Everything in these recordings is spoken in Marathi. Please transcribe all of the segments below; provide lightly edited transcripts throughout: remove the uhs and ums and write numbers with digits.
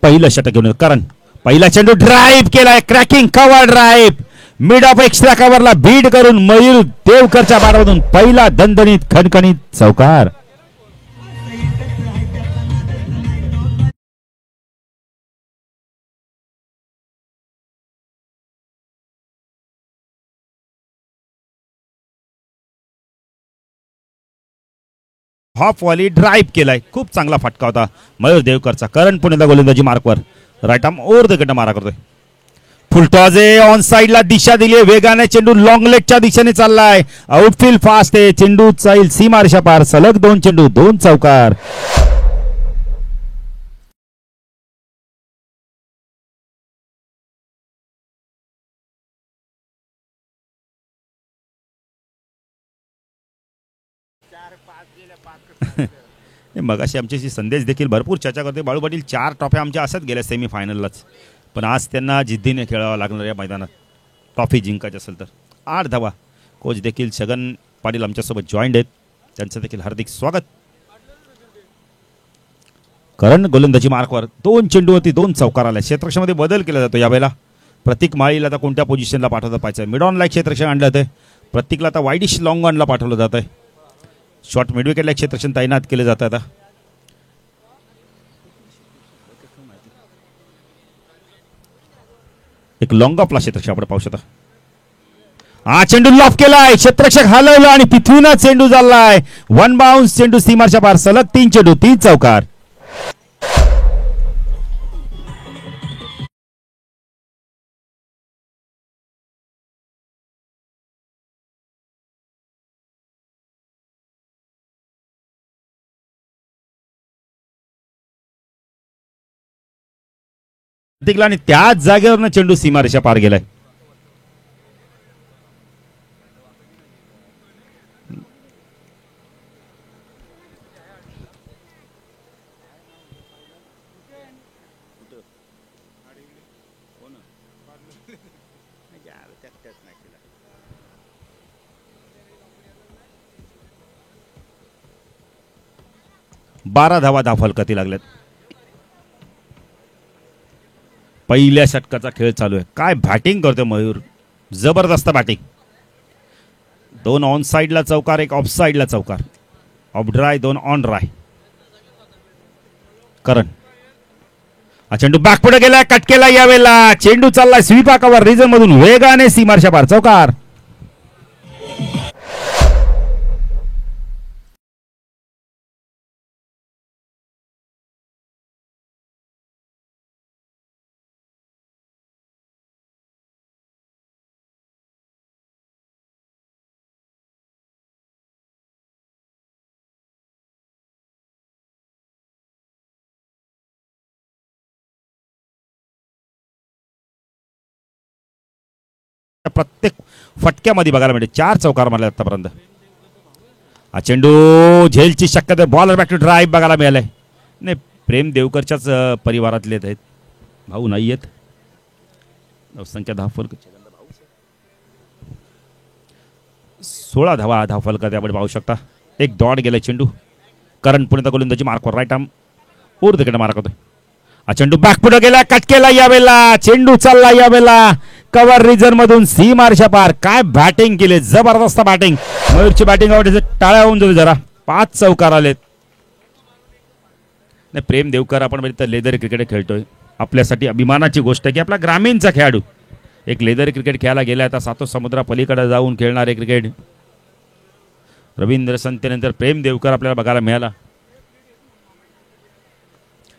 पहिलं षटक घेऊन करण. पहिला चेंडू ड्राईव्ह केलाय, cracking cover drive, mid off extra कव्हरला बीड करून मयूर देवकरच्या बाटमधून पहिला दणदणीत खणखणीत चौकार. हाफ वॉली ड्राईव्ह केलाय, खूप चांगला फटका होता मयूर देवकरचा. करण पुणेला गोलंदाजी मार्कवर राईट आर्म ओव्हर द गट मारा करतोय. फुलटॉजे ऑन साइडला दिशा दिली, वेगाने चेंडू लॉंग लेगच्या दिशेने चाललाय. आउटफील्ड फास्ट आहे, चेंडू जाईल सीमारेषा पार. सलग 2 चेंडू 2 चौकार. मगाशी आमच्याशी संदेश देखील भरपूर चर्चा करते. बाळू पाटील 4 ट्रॉफ्या आमच्या असत गेल्या सेमीफायनललाच, पण आज त्यांना जिद्दीने खेळावं लागणार या मैदानात ट्रॉफी जिंकायची असेल तर. 8 धावा. कोच देखील छगन पाटील आमच्यासोबत जॉईंट आहेत, त्यांचं देखील हार्दिक स्वागत. करण गोलंदाजी मार्कवर 2 चेंडूवरती 2 चौकार आल्या. क्षेत्ररक्षणामध्ये बदल केला जातो यावेळेला. प्रतीक माळीला आता कोणत्या पोझिशनला पाठवलं पाहिजे. मिड ऑन लाईक क्षेत्ररक्षण आणलं जातं, प्रतीकला आता वाईडिश लॉंग ऑनला पाठवलं जात आहे. शॉर्ट मिडविकेटला क्षेत्ररक्षण तैनात केले जात आता. एक लॉंग ऑफला क्षेत्ररक्षक आपण पाहू शकता. हा चेंडू लॉफ केलाय, क्षेत्ररक्षक हलवला आणि तिथूनच चेंडू चाललाय. 1 बाउन्स, चेंडू सीमाच्या पार. सलग 3 चेंडू 3 चौकार. आणि त्याच जागेवर चेंडू सीमारेषा पार गेलाय. बारा धावा धावफलकाती लागल्यात. पहिल्या षटकाचा खेळ चालू आहे. काय बॅटिंग करतोय मयूर, जबरदस्त बॅटिंग. 2 ऑन साइडला चौकार, 1 ऑफ साइडला चौकार. Off drive 2 on drive. Karan हा चेंडू बॅक पुढे गेलाय, कट केला यावेळेला. चेंडू चाललाय स्वीपा कव्हर रिजन मधून वेगाने सीमारेषा पार. चौकार. प्रत्येक फटक्यामध्ये बघायला मिळते 4 चौकार मारले आतापर्यंत. हा चेंडू झेलची शक्यता. बॉलर बॅक टू ड्राईव्ह बघायला मिळालाय. नाही, प्रेम देवकरच्याच परिवारातले आहेत, भाऊ नाही आहेत. संख्या धावफलक 16 धावा धावफलकात आपण पाहू शकता. 1 डॉट गेलाय चेंडू. करण पुणे गोलंदाजी मार्कवर राईट आर्म ओव्हर द गट मार्क होतोय. हा चेंडू बॅक पुढे गेला, कट केला यावेळेला. चेंडू चालला यावेळेला कव्हर रिजन मधून सीमारेषा पार. काय बॅटिंग केली, जबरदस्त बॅटिंग. मयूरची बॅटिंग आवडते, टाळ्या होऊन जाऊ जरा. 5 चौकार आलेत. नाही, प्रेम देवकर आपण म्हणजे लेदर क्रिकेट खेळतोय. आपल्यासाठी अभिमानाची गोष्ट आहे की आपला ग्रामीणचा खेळाडू एक लेदर क्रिकेट खेळायला गेला. आता सातो समुद्रा पलीकडे जाऊन खेळणारे क्रिकेट. रवींद्र संतेनंतर प्रेम देवकर आपल्याला बघायला मिळाला.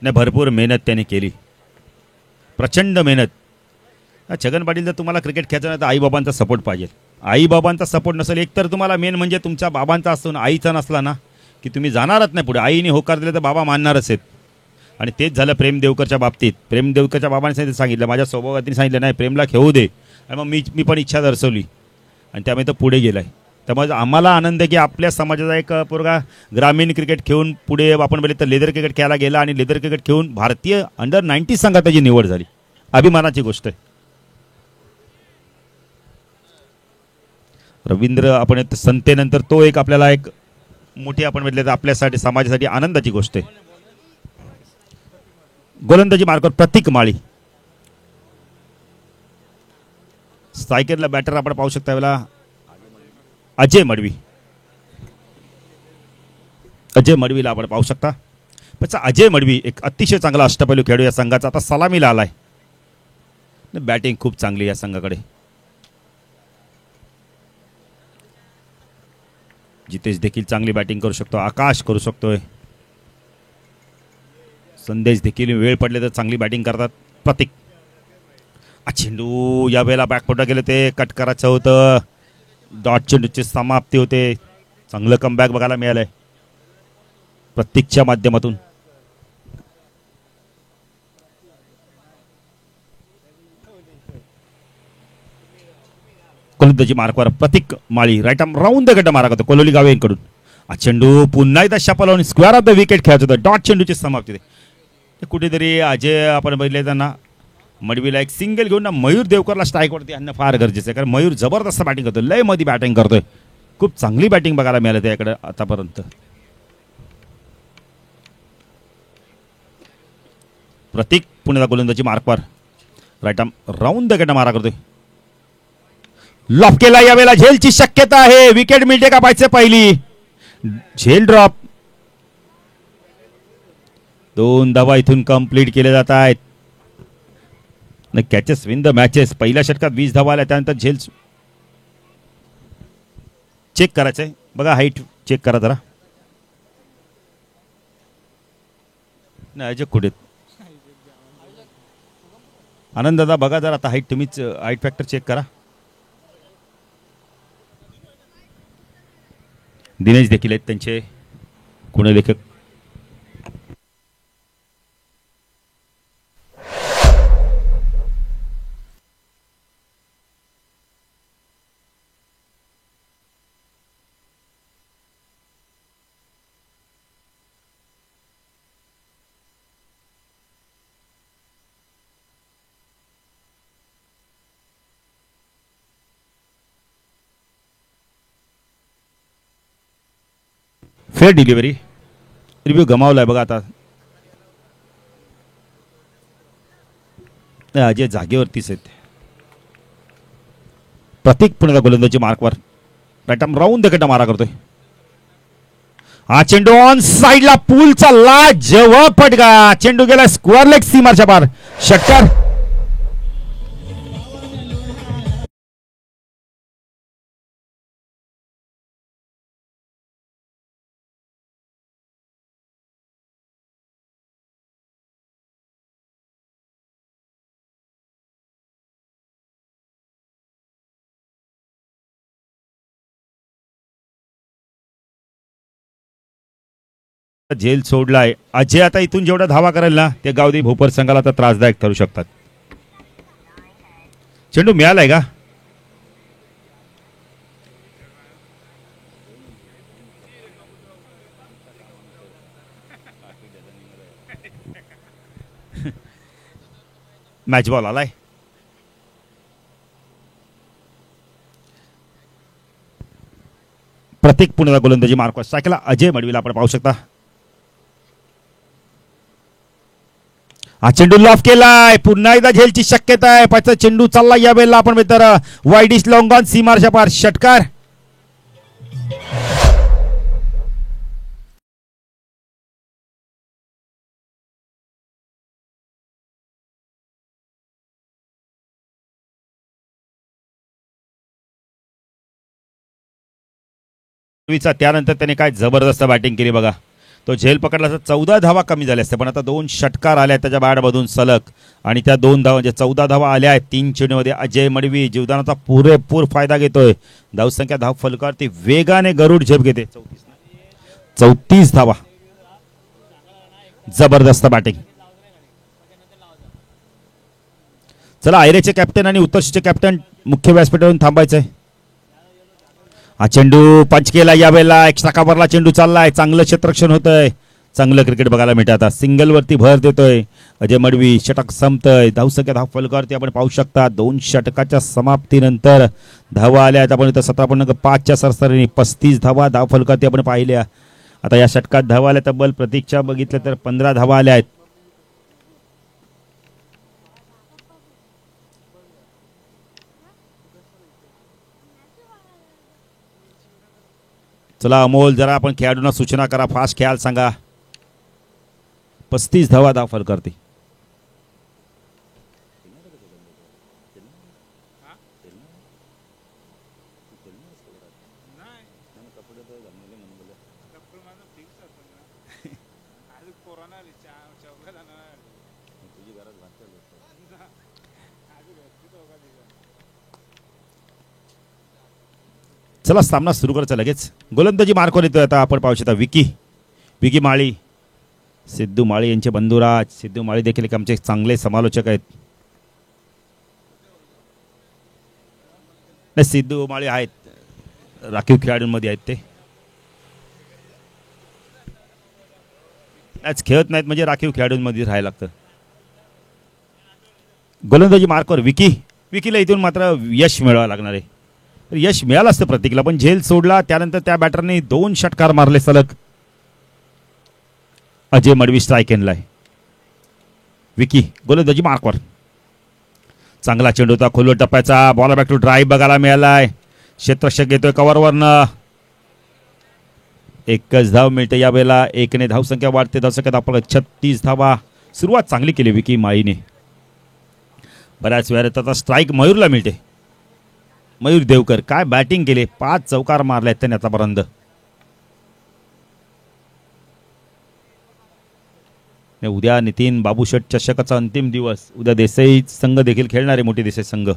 नाही, भरपूर मेहनत त्याने केली, प्रचंड मेहनत. छगन पाटील, जर तुम्हाला क्रिकेट खेळायचं नाही तर आईबाबांचा सपोर्ट पाहिजे. आईबाबांचा सपोर्ट नसेल, एक तर तुम्हाला मेन म्हणजे तुमच्या बाबांचा असतो ना, आईचा नसला ना की तुम्ही जाणारच नाही पुढे. आईने होकार दिले तर बाबा मानणारच आहेत. आणि तेच झालं प्रेम देवकरच्या बाबतीत. प्रेम देवकरच्या बाबांनी सांगितलं, माझ्या स्वभावाने सांगितलं नाही प्रेमला खेळू दे. आणि मग मी पण इच्छा दर्शवली आणि त्यामुळे तो पुढे गेलाय. त्यामुळे आम्हाला आनंद आहे की आपल्या समाजाचा एक पोरगा ग्रामीण क्रिकेट खेळून पुढे आपण बोलले तर लेदर क्रिकेट खेळायला गेला आणि लेदर क्रिकेट खेळून भारतीय अंडर 19 संघात त्याची निवड झाली. अभिमानाची गोष्ट आहे. रवींद्र आपण संतेनंतर तो एक आपल्याला एक मोठी आपण म्हटलं तर आपल्यासाठी समाजासाठी आनंदाची गोष्ट आहे. गोलंदाजी मार्कवर प्रतीक माळी. स्ट्रायकरला बॅटर आपण पाहू शकता वेळेला अजय मडवी. अजय मडवीला आपण पाहू शकता. अजय मडवी एक अतिशय चांगला अष्टपैलू खेळाडू या संघाचा आता सलामीला आलाय. बॅटिंग खूप चांगली या संघाकडे. जितेश देखील चांगली बॅटिंग करू शकतो. आकाश करू शकतोय. संदेश देखील वेळ पडले तर चांगली बॅटिंग करतात. प्रतीक चेंडू यावेळेला बॅकफुटला गेले ते कट करायचं होतं. डॉट चेंडूची समाप्ती होते. चांगलं कमबॅक बघायला मिळालंय प्रतीकच्या माध्यमातून. गोलंदाजी मार्कवर Pratik Mali. Right arm round the गट मारा करतो कोलोली गावे यांकडून. चेंडू पुन्हा एकदा शपल लावून स्क्वेअर ऑफ द विकेट खेळत होतं. डॉट चेंडूची समाप्ती होते. कुठेतरी अजय आपण बघितले त्यांना मडवीला एक सिंगल घेऊन ना मयूर देवकरला स्ट्राईकवरती आणणं फार गरजेचं आहे. कारण मयूर जबरदस्त बॅटिंग करतो. लय मध्ये बॅटिंग करतोय. खूप चांगली बॅटिंग बघायला मिळाली त्याकडे आतापर्यंत. प्रतीक पुण्याला गोलंदाजी मार्कवर. राईट आर्म राऊंड द गट मारा करतोय. लॉफ केला यावेळेला. झेलची शक्यता आहे. विकेट मिळते का पाहिजे पहिली. झेल ड्रॉप. 2 धावा इथून कंप्लीट केले जात आहेत. Catches win the matches. पहिल्या षटकात 20 धावा आल्या. त्यानंतर झेल चेक करायचंय बघा. हाईट चेक करा जरा. नाही अजय कुठे आनंद दादा बघा जरा आता हाईट. तुम्हीच हाईट फॅक्टर चेक करा. दिनेश देखील आहेत त्यांचे गुणलेखक. Fair delivery. रिव्ह्यू गमावलाय बघा आता. अजय जागेवरतीच आहेत. प्रतीक पुण्याला गोलंदाजी मार्कवर. राईट आर्म राऊंड द गट मारा करतोय. चेंडू ऑन साइडला पूलचा लाजवाब फटका. चेंडू गेला स्क्वेअर लेग सीमारच्या पार. षटकार. झेल सोडलाय. अजय आता इथून जेवढा धावा करेल ना ते गावदी भोपर संघाला तर त्रासदायक ठरू शकतात. चेंडू मिळालाय का. मॅच बॉल आलाय. प्रतीक पुण्याला गोलंदाजी मार्कवर. स्ट्राईकला अजय मडवीला आपण पाहू शकता. चेंडू लॉफ केलाय. पुन्हा एकदा झेलची शक्यता आहे. पाचचा चेंडू चालला या वेळेला आपण मित्र वाईडिश लॉंग ऑन सीमारच्या पार. षटकार. त्यानंतर त्याने काय जबरदस्त बॅटिंग केली बघा. तो झेल पकडला तर 14 धावा कमी झाल्या असते. पण आता 2 षटकार आल्या त्याच्या बॅटमधून सलग. आणि त्या 2 धावा म्हणजे 14 धावा आल्या आहेत 3 चेंडूमध्ये. अजय मडवी जीवदानाचा पुरेपूर फायदा घेतोय. धावसंख्या धाव फलकावरती वेगाने गरुड झेप घेते. 34 धावा. जबरदस्त बॅटिंग. चला आयरेचे कॅप्टन आणि उत्तरशीचे कॅप्टन मुख्य व्यासपीठावरून थांबायचंय. चेंडू पंच केला यावेळेला. एक शाखावरला चेंडू चाललाय. चांगलं क्षेत्ररक्षण होतंय. चांगलं क्रिकेट बघायला मिळतं. आता सिंगल वरती भर देतोय अजय मडवी. षटक संपतंय. धावसंख्या धाव फलकावरती आपण पाहू शकता 2 षटकाच्या समाप्तीनंतर धावा आल्या आहेत. आपण इथं 17.5च्या सरासरीने 35 धावा धाव फलकावरती आपण पाहिल्या. आता या षटकात धावा आल्या तब्बल प्रतीकच्या बघितलं तर 15 धावा आल्या आहेत. चला अमोल, जरा आपण खेळाडूंना सूचना करा, फास्ट खेळायला सांगा. 35 धावा दाखल करते. चला सामना सुरू करायचा लगेच. गोलंदाजी मार्कवर येतोय आता. आपण पाहू शकता विकी माळी, सिद्धू माळी यांचे बंधुराज. सिद्धू माळी देखील एक आमचे चांगले समालोचक आहेत. नाही, सिद्धू माळी आहेत, राखीव खेळाडूंमध्ये आहेत ते. आज खेळत नाहीत म्हणजे राखीव खेळाडूंमध्ये राहायला लागतं. गोलंदाजी मार्कवर विकीला इथून मात्र यश मिळवावं लागणार आहे. यश मिळालं असतं प्रतीकला, पण झेल सोडला. त्यानंतर त्या बॅटरने 2 षटकार मारले सलग. अजय मडवी स्ट्राईक एंडलाय. विकी गोलंदाजी मार्कवर. चांगला चेंडू होता, खोलवर टप्प्याचा. बॉल बॅक टू ड्राईव्ह बघायला मिळालाय. क्षेत्ररक्षक घेतोय कव्हरवरनं. एकच धाव मिळते या वेळेला. 1ने धावसंख्या वाढते. धावसंख्या आपल्याला 36 धावा. सुरुवात चांगली केली विकी माळीने. बऱ्याच वेळा आता स्ट्राईक मयूरला मिळते. मयूर देवकर काय बॅटिंग केले. 5 चौकार मारले आहेत त्याने आतापर्यंत. उद्या नितीन बाबूशेठ चषकाचा अंतिम दिवस. उद्या देसाई संघ देखील खेळणारे, मोठी देसाई संघ,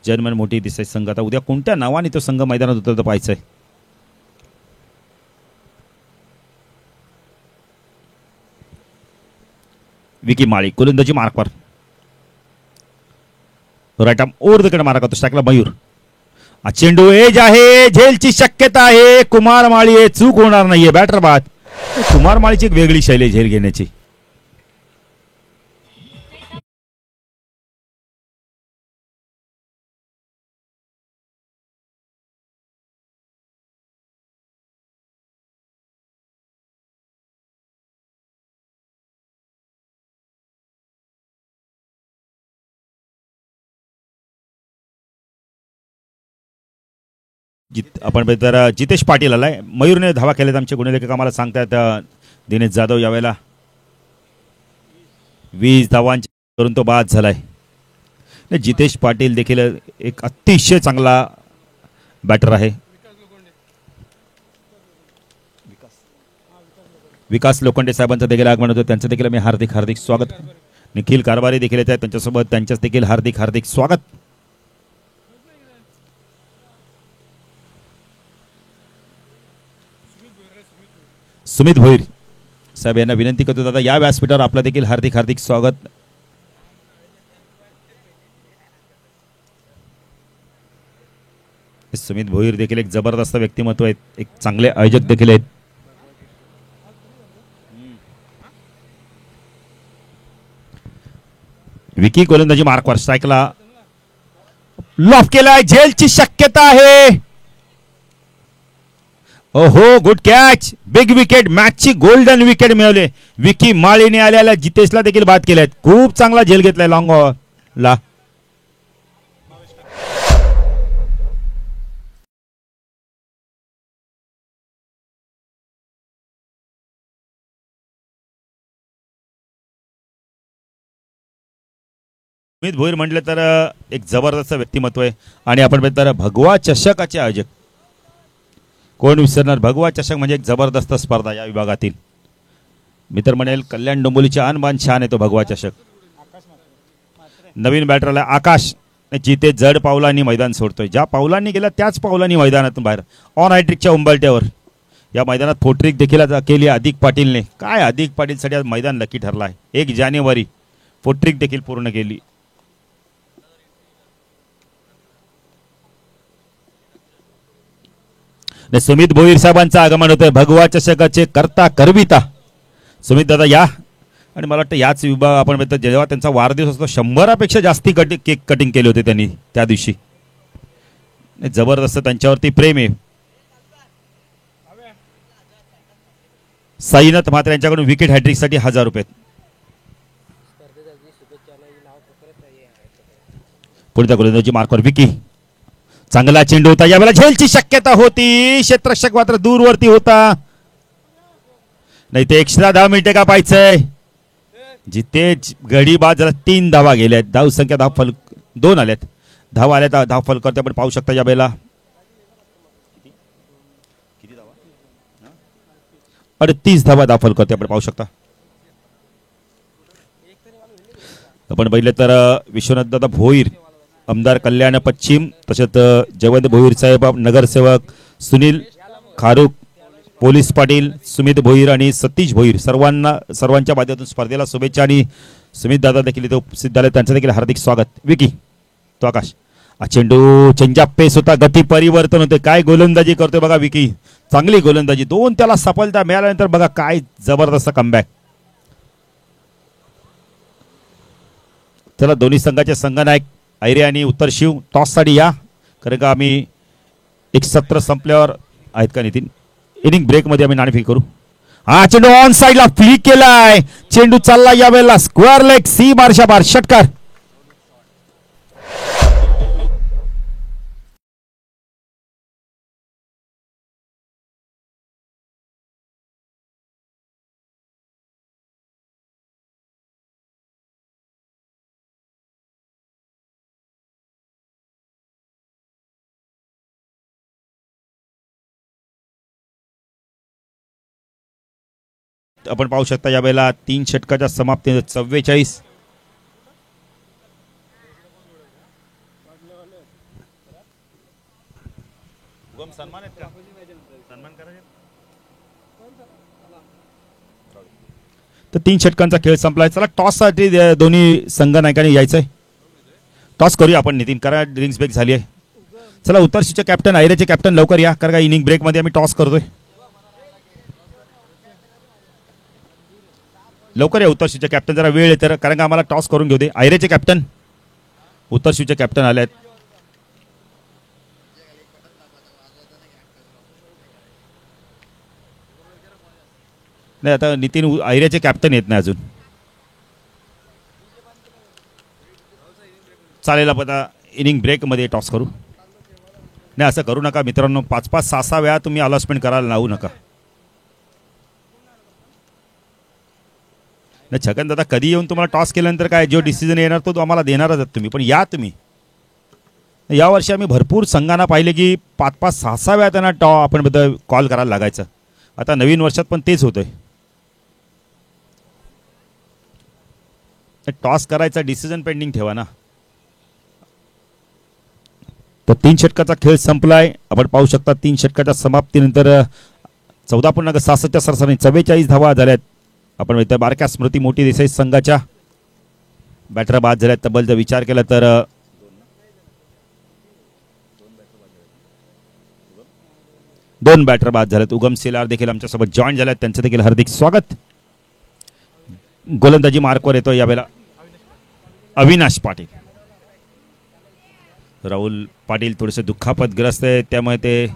जर्मन मोठी देसाई संघ. आता उद्या कोणत्या नावाने तो संघ मैदानात उतरतो पाहायचंय. विकी माळी गोलंदाजी मार्कवर. राईट आर्म ओव्हर द कडे मारा करतो. स्ट्राईकला मयूर. चेंडू एज आहे. झेलची शक्यता आहे. कुमार माळी आहे, चूक होणार नाहीये. बॅटर बाद. कुमार माळीची एक वेगळी शैली झेल घेण्याची. आपण तर जितेश पाटील आलाय. मयूरने धावा केल्यात आमचे गुणलेखक आम्हाला सांगतायत. दिनेश जाधव यावेळेला 20 धावांच्या करून तो बाद झालाय. जितेश पाटील देखील एक अतिशय चांगला बॅटर आहे. विकास लोखंडे साहेबांचं देखील आगमन होतं. त्यांचं देखील मी हार्दिक स्वागत. निखिल कारभारी देखील येत आहेत त्यांच्यासोबत. त्यांच्याच देखील हार्दिक स्वागत. सुमित भोईर साहेब यांना विनंती करतो दादा या व्यासपीठावर आपलं देखील हार्दिक स्वागत. सुमित भोईर देखील एक जबरदस्त व्यक्तिमत्व आहेत, एक चांगले आयोजक देखील आहेत. विकी गोलंदाजी मार्कवर. स्ट्राईकला लॉफ केलाय. झेलची शक्यता आहे. ओहो, गुड कॅच. Big wicket. मॅचची गोल्डन विकेट मिळवले. विकी माळीने आलेल्या जितेशला देखील बाद केल्यात. खूप चांगला झेल घेतलाय लॉंग ला. सुमित भोईर म्हटलं तर एक जबरदस्त व्यक्तिमत्व आहे. आणि आपण तर भगवा चषकाचे आयोजक कोण विसरणार. भगवा चषक म्हणजे एक जबरदस्त स्पर्धा या विभागातील. मी तर म्हणेल कल्याण डोंबिवलीची आणबान छान आहे तो भगवा चषक. नवीन बॅटरला आकाश जिथे जड पावलांनी मैदान सोडतोय. ज्या पावलांनी गेला त्याच पावलांनी मैदानातून बाहेर. ऑन हायट्रिकच्या उंबरट्यावर या मैदानात फोट्रिक देखील केली अधिक पाटीलने. काय अधिक पाटीलसाठी आज मैदान लकी ठरला आहे. 1 जानेवारी फोट्रिक देखील पूर्ण केली. सुमित भोईर साहेबांचं आगमन होतंय. भगवा चषकाचे करता करविता सुमित दादा या. आणि मला वाटतं याच विभाग आपण जेव्हा त्यांचा वाढदिवस असतो 100पेक्षा जास्ती केक कटिंग केले होते त्यांनी त्या दिवशी. जबरदस्त त्यांच्यावरती प्रेम आहे. साईनाथ म्हात्रे यांच्याकडून विकेट हॅट्रिक साठी 1000 रुपये. पुढच्या गोलंदाजी मार्कवर विकी. चांगला चेंडू होता, यावेळेला झेलची शक्यता होती, क्षेत्ररक्षक मात्र दूरवरती होता. नाही ते एक्स्ट्रा 10 मिनिटे का पाहायचंय. जिथे गडी बाद झाला 3 धावा गेल्यात, धाव संख्या 2 आल्यात, धावा आल्यात, धाव फलक आपण पाहू शकता यावेळेला 38 धावा धाव फलक आपण पाहू शकता. आपण पाहिलं तर विश्वनाथ दादा भोईर आमदार कल्याण पश्चिम, तसेच जयवंत भोईर साहेब नगरसेवक, सुनील खारुक पोलीस पाटील, सुमित भोईर आणि सतीश भोईर सर्वांच्या माध्यमातून स्पर्धेला शुभेच्छा. आणि सुमित दादा देखील इथे उपस्थित झाले, त्यांचं देखील हार्दिक स्वागत. विकी तो आकाश, चेंडू चेंजअप पेस होता, गती परिवर्तन होते, काय गोलंदाजी करतोय बघा विकी, चांगली गोलंदाजी, 2 त्याला सफलता मिळाल्यानंतर बघा काय जबरदस्त कमबॅक. चला दोन्ही संघाचे संघनायक ऐरे आणि उत्तर शिव टॉस साठी या, कारण का आम्ही एक सत्र संपल्यावर आहेत का नितीन, इनिंग ब्रेक मध्ये आम्ही नाणेफेक करू. हा चेंडू ऑन साइडला फ्लिक केलाय, चेंडू चालला यावेळेला स्क्वेअर लेग, सी मार्शा बार षटकार. आपण पाहू शकता यावेळेला 3 षटकाच्या समाप्ती 44. तर 3 षटकांचा खेळ संपलाय. चला टॉस साठी दोन्ही संघ नायकांनी यायचंय, टॉस करूया आपण नितीन, कारण ड्रिंक्स ब्रेक झाली आहे. चला उत्तरशीचे कॅप्टन ऐरेचे कॅप्टन लवकर या, कारण का इनिंग ब्रेक मध्ये आम्ही टॉस करतोय. लवकर या उत्तरशीचे कॅप्टन, जरा वेळ आहे तर, कारण का आम्हाला टॉस करून घेऊ दे. ऐरेचे कॅप्टन उत्तरशीचे कॅप्टन आले आहेत. नाही आता नितीन ऐरेचे कॅप्टन येत नाही अजून. चालेल आपण आता इनिंग ब्रेक मध्ये टॉस करू. नाही असं करू नका मित्रांनो, 5-5 6-6 वेळा तुम्ही अलॉटमेंट करायला लावू नका. नाही छगन दादा कधी येऊन तुम्हाला टॉस केल्यानंतर काय जो डिसिजन येणार तो आम्हाला देणारच तुम्ही, पण या तुम्ही. यावर्षी आम्ही भरपूर संघांना पाहिले की 5-5 6-6 वेळा त्यांना आपण कॉल करायला लागायचं. आता नवीन वर्षात पण तेच होतंय, टॉस करायचा डिसिजन पेंडिंग ठेवा ना. तर 3 षटकाचा खेळ संपलाय. आपण पाहू शकता 3 षटकाच्या समाप्तीनंतर 14.66 सरसरी 44 धावा झाल्यात. आपण इथे बारक्या स्मृती मोठी देसाई संघाच्या बॅटर बाद झाल्यात. तब्बल जर विचार केला तर 2 बॅटर बाद झालेत. उगम सेलार देखील आमच्यासोबत जॉईन झाल्यात, त्यांचं देखील हार्दिक स्वागत. गोलंदाजी मार्कवर येतो यावेळेला अविनाश पाटील. राहुल पाटील थोडेसे दुःखापतग्रस्त आहे, त्यामुळे ते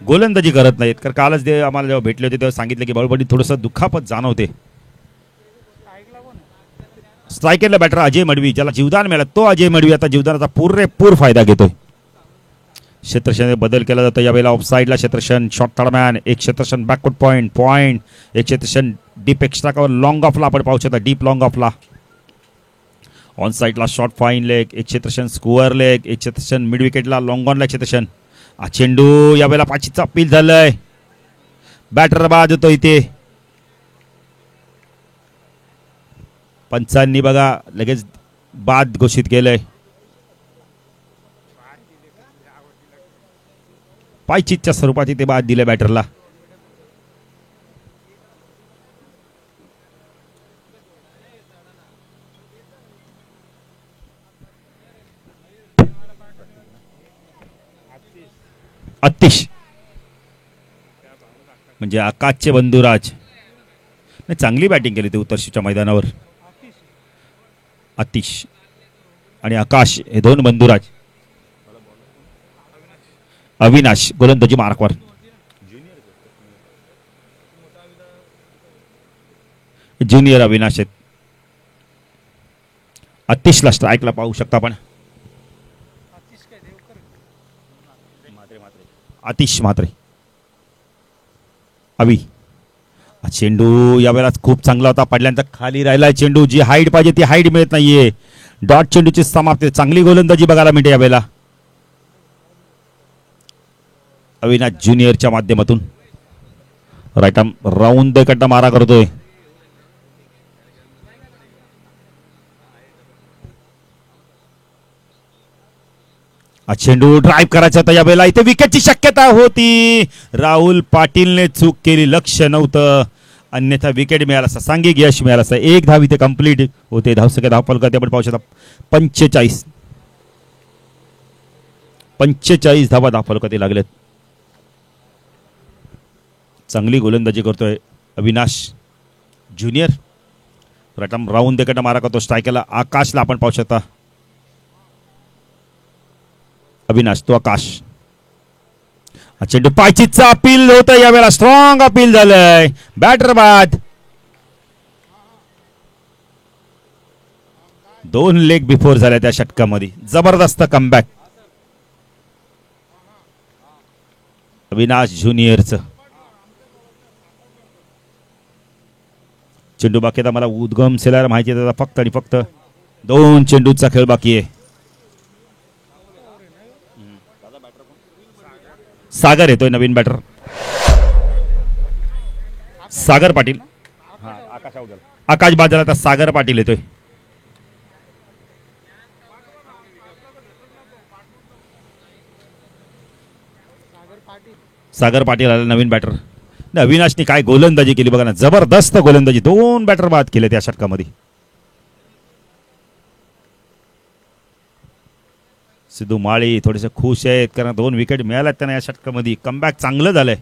गोलंदाजी करत नाहीत. कारण कालच ते आम्हाला जेव्हा भेटले होते तेव्हा सांगितलं की राहुल पाटील थोडंसं दुःखापत जाणवते. स्ट्रायकरला बॅटर अजय मडवी, ज्याला जीवदान मिळालं तो अजय मडवी आता जीवदानाचा पुरेपूर फायदा घेतोय. क्षेत्रक्षण बदल केला जातो यावेळेला. ऑफ साईडला क्षेत्रक्षण शॉर्ट थर्डमॅन, एक क्षेत्रक्षण बॅकवर्ड पॉइंट, एक क्षेत्रक्षण डीप एक्स्ट्रा कव्हर लॉंग ऑफला आपण पाहू शकता, डीप लॉंग ऑफला. ऑन साईडला शॉर्ट फाईन लेग, एक क्षेत्रक्षण स्क्वेअर लेग, एक क्षेत्रक्षण मिड विकेटला लॉंग ऑनला क्षेत्रक्षण. हा चेंडू यावेळेला 5चा अपील झालंय, बॅटर बाद होतो इथे. पंचांनी बघा लगेच बाद घोषित केलंय. पायचीतच्या स्वरूपात इथे बाद दिले बॅटरला. आतिश म्हणजे आकाशचे बंधुराज, नाही चांगली बॅटिंग केली ते उत्तरशीच्या मैदानावर. आतिश आणि आकाश हे 2 बंधुराज. अविनाश गोलंदाजी मार्कवर. ज्युनियर अविनाश आहेत. आतिशला स्ट्राईकला पाहू शकता आपण. आतिश म्हात्रे. अवी चेंडू यावेळेला खूप चांगला होता, पडल्यानंतर खाली राहिलाय चेंडू. जी हाईट पाहिजे ती हाईट मिळत नाहीये. डॉट चेंडूची समाप्ती. चांगली गोलंदाजी बघायला मिळते यावेळेला अविनाश ज्युनियरच्या माध्यमातून. राईट आर्म राऊंड कडनं मारा करतोय. चेंडू ड्राईव्ह करायचा होता यावेळेला. इथे विकेटची शक्यता होती. राहुल पाटीलने चूक केली, लक्ष नव्हतं, अन्यथा विकेट मिळाला असता, सांघिक यश मिळालं असतं. एक धाव इथे कंप्लीट होते. धावसंख्या धावफलकात आपण पाहू शकता 45 धावा धावफलकात लागलेत. चांगली गोलंदाजी करतोय अविनाश ज्युनियर. रटम राऊंड देखील मारा करतो. स्ट्रायकरला आकाशला आपण पाहू शकता. अविनाश तो आकाश. चेंडू पायचीचा अपील होतं यावेळेला. स्ट्रॉंग अपील झालंय. बॅटर बाद. 2 लेग बिफोर झाल्या त्या षटकामध्ये. जबरदस्त कमबॅक अविनाश ज्युनियरचं. चेंडू बाकी आता मला उद्गम सेलार माहिती आहे. फक्त आणि फक्त 2 चेंडूचा खेळ बाकी आहे. सागर येतोय नवीन बॅटर. सागर पाटील. आकाश बाद झाला. आता सागर पाटील येतोय. सागर पाटील आला नवीन बॅटर. अविनाशने काय गोलंदाजी केली बघा ना. जबरदस्त गोलंदाजी. 2 बॅटर बाद केले त्या षटकामध्ये. सिद्धू माळी थोडेसे खुश आहेत कारण 2 विकेट मिळाल्यात त्यांना या षटकामध्ये. कमबॅक चांगलं झालंय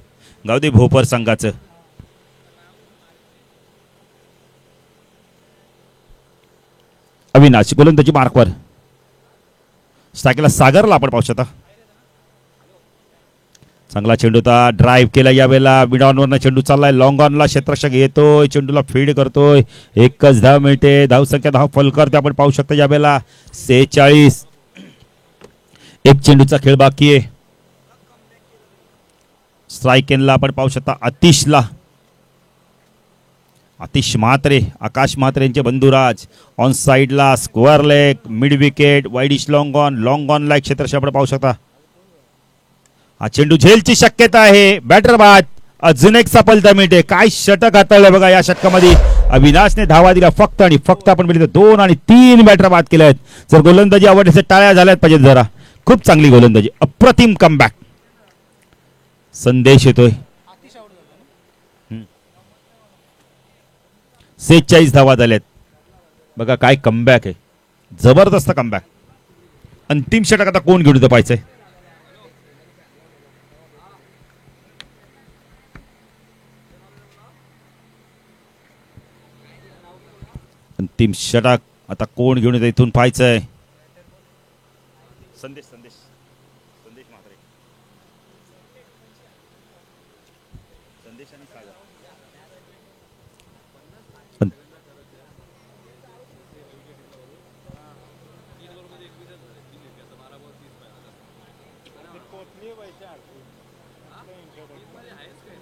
गावदे भोपर संघाचं. अविनाश गोलंदाजी मार्कवर. स्ट्रायकरला सागरला आपण पाहू शकता. चांगला चेंडू होता. ड्राईव्ह केला यावेळेला. मिड ऑनवरनं चेंडू चाललाय. लॉंग ऑनला क्षेत्ररक्षक येतोय. चेंडूला फीड करतोय. एकच धाव मिळते. धावसंख्या धाव फलकर आपण पाहू शकता यावेळेला 46. एक चेंडूचा खेळ बाकी आहे. स्ट्राईक एनला आपण पाहू शकता आतिशला. आतिश म्हात्रे, आकाश म्हात्रे यांचे बंधुराज. ऑन साइडला square leg, mid wicket, widish long on ला क्षेत्ररक्षक आपण पाहू शकता. हा चेंडू झेलची शक्यता आहे. बॅटर बाद. अजून एक सफलता मिळते. काय षटक हाताळलंय बघा या षटकामध्ये. अविनाशने धावा दिला फक्त आणि फक्त. आपण बघितलं 2 आणि 3 बॅटर बाद केले आहेत. जर गोलंदाजी आवडली असेल टाळ्या झाल्यात पाहिजेत जरा. खूप चांगली गोलंदाजी. अप्रतिम कमबॅक. संदेश येतोय. 46 धावा झाल्यात बघा. काय कमबॅक आहे. जबरदस्त कमबॅक. अंतिम षटक आता कोण घेऊन पाहिजे. अंतिम षटक आता कोण घेऊन येतं इथून पाहायचंय. संदेश म्हात्रे. संदेश आणि सागर.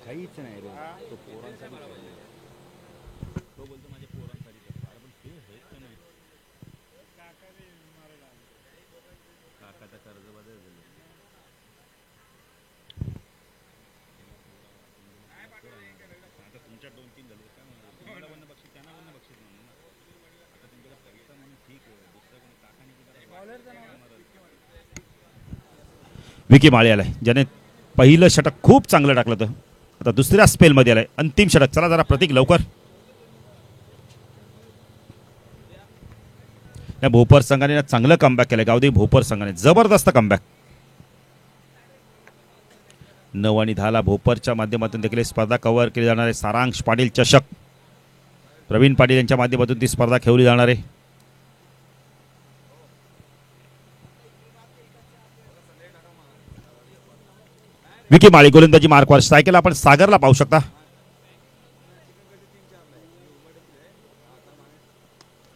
काहीच नाही रे. तो पोरांसाठी तो बोलतो माझ्या पोरांसाठी. काकाचा कर्ज बदल आता तुमच्या 2-3 झाले काय म्हणून बक्षीस त्यांना पण बक्षीस म्हणून आता तुमच्याकडे पैसा म्हणून ठीक आहे. दुसरं कोणी काकाने विकी माळी आलाय ज्याने पहिलं षटक खूप चांगलं टाकलं होतं. आता दुसऱ्या स्पेलमध्ये आलाय. अंतिम षटक. चला जरा प्रतीक लवकर. या भोपर संघाने चांगलं कमबॅक केलंय. गावदे भोपर संघाने जबरदस्त कमबॅक. 9 आणि 10 भोपरच्या माध्यमातून देखील स्पर्धा कव्हर केली जाणार आहे. सारांश पाटील चषक प्रवीण पाटील यांच्या माध्यमातून ती स्पर्धा खेळली जाणार आहे. विकी माळी गोलंदाजी मार्कवर. स्ट्रायकरला आपण सागरला पाहू शकता.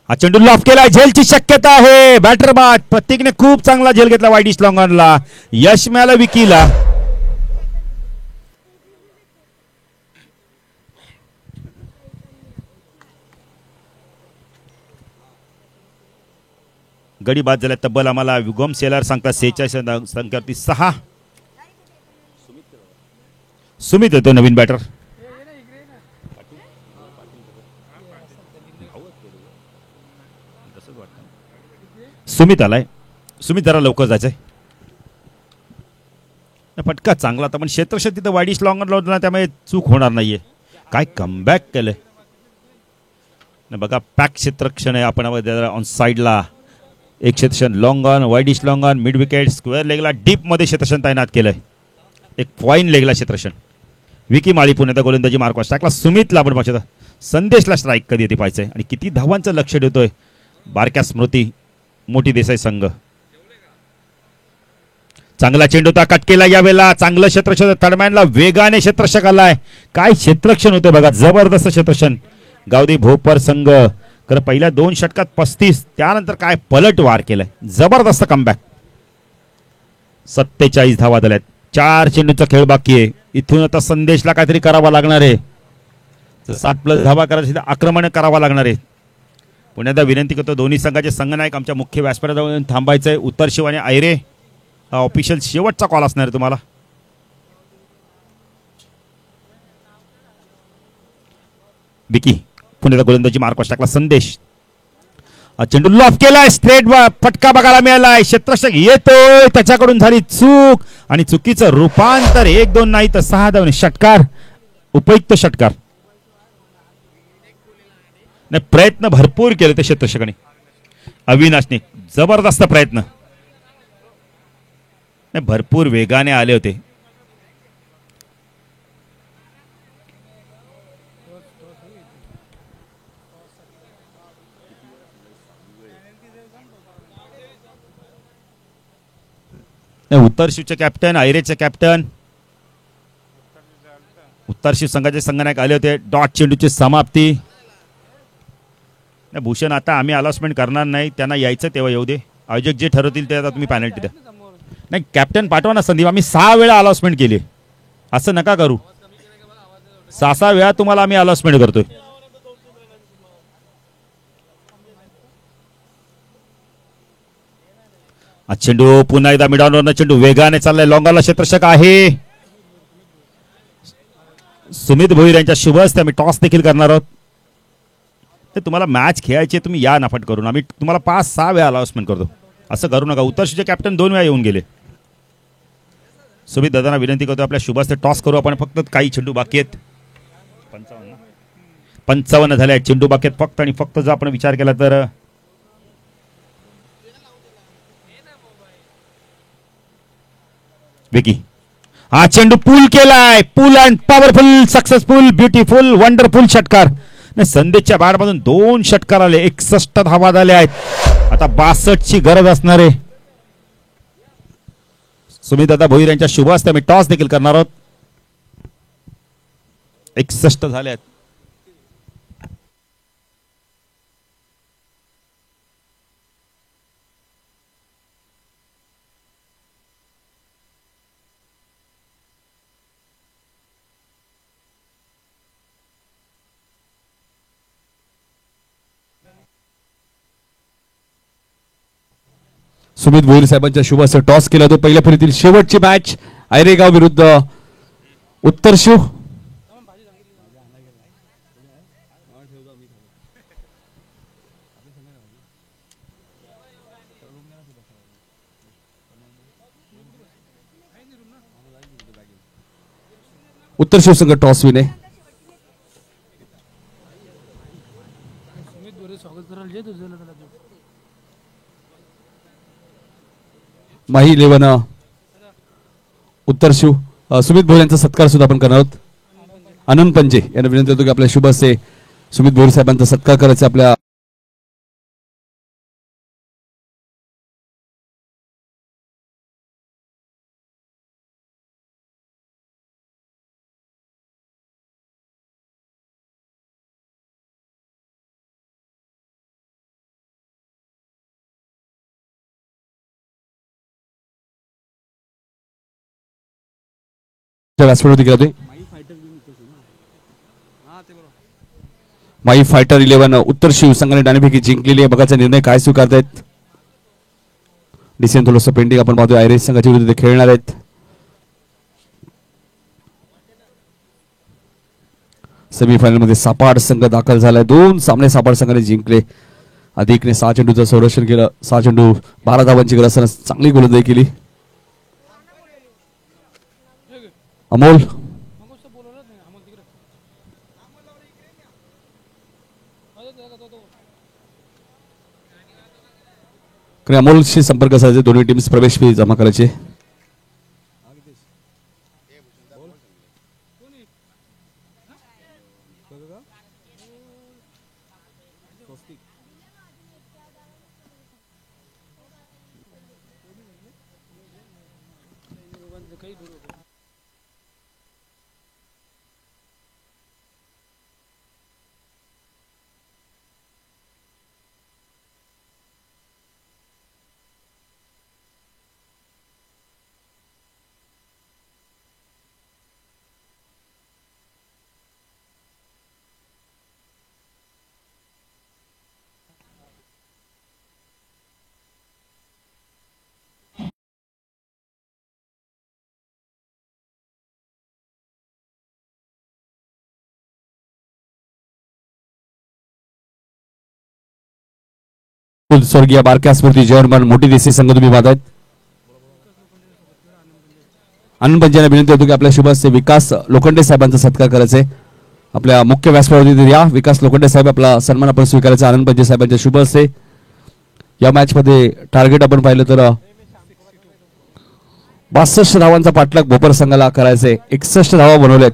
हा चेंडू लॉफ केला. झेलची शक्यता आहे. बॅटर बाद. प्रत्येकने खूप चांगला झेल घेतला. वाईडिश लॉंग ऑनला यश मिळालं विकीला. गडी बाद झाल्या तब्बल आम्हाला विगोम सेलर सांगतात 46 संख्यावरती 6. सुमित येतो नवीन बॅटर. सुमित आलाय. सुमित जरा लवकर जायचंय. फटका चांगला होता पण क्षेत्ररक्षण तिथं वाईडिश लॉंगर लावलं ना त्यामुळे चूक होणार नाहीये. काय कमबॅक केलंय बघा. पॅक क्षेत्ररक्षण आहे. आपण ऑन साईडला एक क्षेत्ररक्षण long on, wideish long on, mid wicket, square लेगला डीप मध्ये क्षेत्ररक्षण तैनात केलंय. एक फाईन लेगला क्षेत्ररक्षण. विकी माळी पुण्याचा गोलंदाजी मार्कवास टाकला. सुमितला आपण पाहतो संदेशला स्ट्राईक कधी येते पाहायचंय आणि किती धावांचं लक्ष देतोय बारक्या स्मृती मोठी देसाई संघ. चांगला चेंडू होता कट केला यावेळेला. चांगलं क्षेत्ररक्षण थर्डमॅनला वेगाने क्षेत्ररक्षक आलाय. काय क्षेत्ररक्षण होते बघा. जबरदस्त क्षेत्ररक्षण गावदी भोपर संघ. खरं पहिल्या 2 षटकात 35 त्यानंतर काय पलटवार केलाय. जबरदस्त कमबॅक. 47 धावा झाल्यात. 4 चेंडूचा खेळ बाकी आहे. इथून आता संदेशला काहीतरी करावा लागणार आहे. 7+ धावा करायची आक्रमण करावा लागणार आहे. पुण्याला विनंती करतो दोन्ही संघाचे संघनायक आमच्या मुख्य व्यासपीठावर जाऊन थांबायचंय. उत्तर शिव आणि आयरे हा ऑफिशियल शेवटचा कॉल असणार आहे तुम्हाला. विकी पुण्याला गोलंदाजी मार्कवास टाकला. संदेश चेंडू लॉफ केलाय. स्ट्रेट फटका बघायला मिळालाय. क्षेत्ररक्षक येतोय त्याच्याकडून झाली चूक आणि चुकीचं रूपांतर 1-2 नाही तर 6 धावांनी षटकार. उपयुक्त षटकार. नाही प्रयत्न भरपूर केले ते क्षेत्ररक्षकाने. अविनाशने जबरदस्त प्रयत्न. नाही भरपूर वेगाने आले होते. उत्तर शिवचे कॅप्टन, आयरेचे कॅप्टन, उत्तर शिव संघाचे संघनायक आले होते. डॉट चेंडूची समाप्ती. भूषण आता आम्ही अनाउन्समेंट करणार नाही. त्यांना यायचं तेव्हा येऊ दे. आयोजक जे ठरवतील ते आता तुम्ही पॅनल्टी द्या. नाही कॅप्टन पाठवा ना संदीप. आम्ही 6 वेळा अनाउन्समेंट केली. असं नका करू. 6 वेळा तुम्हाला आम्ही अनाउन्समेंट करतोय. चेंडू पुन्हा एकदा मिडॉनवरनं चेंडू वेगाने चाललाय. लॉंगाला क्षेत्ररक्षक आहे. सुमित भोईर यांच्या शुभ हस्ते आम्ही टॉस देखील करणार आहोत. ते तुम्हाला मॅच खेळायची तुम्ही या नाफट करून. आम्ही तुम्हाला 5-6 वेळा अनाउन्समेंट करतो. असं करू नका. उत्तर शिवचे कॅप्टन 2 वेळा येऊन गेले. सुमित दादांना विनंती करतो आपल्या शुभ हस्ते टॉस करू आपण. फक्त काही चेंडू बाकी आहेत. 55 झाले आहेत. चेंडू बाकी आहेत फक्त आणि फक्त जर आपण विचार केला तर विकी हा चेंडू पूल केलाय. Pull and powerful, successful, beautiful, wonderful षटकार. संदेशच्या बॅटमधून 2 षटकार आले. 61 धावा झाल्या आहेत. आता 62 ची गरज असणार आहे. सुमितदादा भोईर यांच्या शुभ हस्ते आम्ही टॉस देखील करणार आहोत. 61 झाले आहेत. सुमित भोईर साहेबांच्या शुभ हस्ते टॉस केला तो. पहिल्या फेरीतील शेवटची मॅच आयरेगाव विरुद्ध उत्तर शिव. उत्तर शिव संघ टॉस विने. माही 11 उत्तर शिव. सुमित भोईर यांचा सत्कार सुद्धा आपण करणार आहोत. आनंद पंजे यांना विनंती करतो की आपल्या शुभ हस्ते सुमित भोईर साहेबांचा सत्कार करायचा. आपल्या व्यासपीठावरती गेला. माई फायटर 11 उत्तर शिव संघाने नाणेफेकी जिंकलेली आहे. बघायचा निर्णय काय स्वीकारतायत. डिसेंट थोडंसं पेंटिंग आपण पाहतोय. आयरिश संघाच्या विरुद्ध ते खेळणार आहेत. सेमीफायनल मध्ये सापाड संघ दाखल झालाय. 2 सामने सापाड संघाने जिंकले. अधिकने 6 चेंडूचं संरक्षण केलं. 6 चेंडू 12 धावांची गरज असताना चांगली गोलंदाजी केली. अमोल अमोलशी संपर्क साधायचे. दोन्ही टीम्स प्रवेश फी जमा करायचे. स्वर्गीय बारक्या स्मृती जयवंतमान मोठी देसी संघ तुम्ही पाहतायत. आनंद पंचांना विनंती होतो की आपल्या शुभस्य विकास लोखंडे साहेबांचा सत्कार करायचा आहे. आपल्या मुख्य व्यासपीठावरती या विकास लोखंडे साहेब आपला सन्मान आपण स्वीकारायचा. आनंद पंचे साहेबांच्या शुभ हस्ते. या मॅच मध्ये टार्गेट आपण पाहिलं तर 62 धावांचा पाठलाग भोपर संघाला करायचे. 61 धावा बनवल्यात.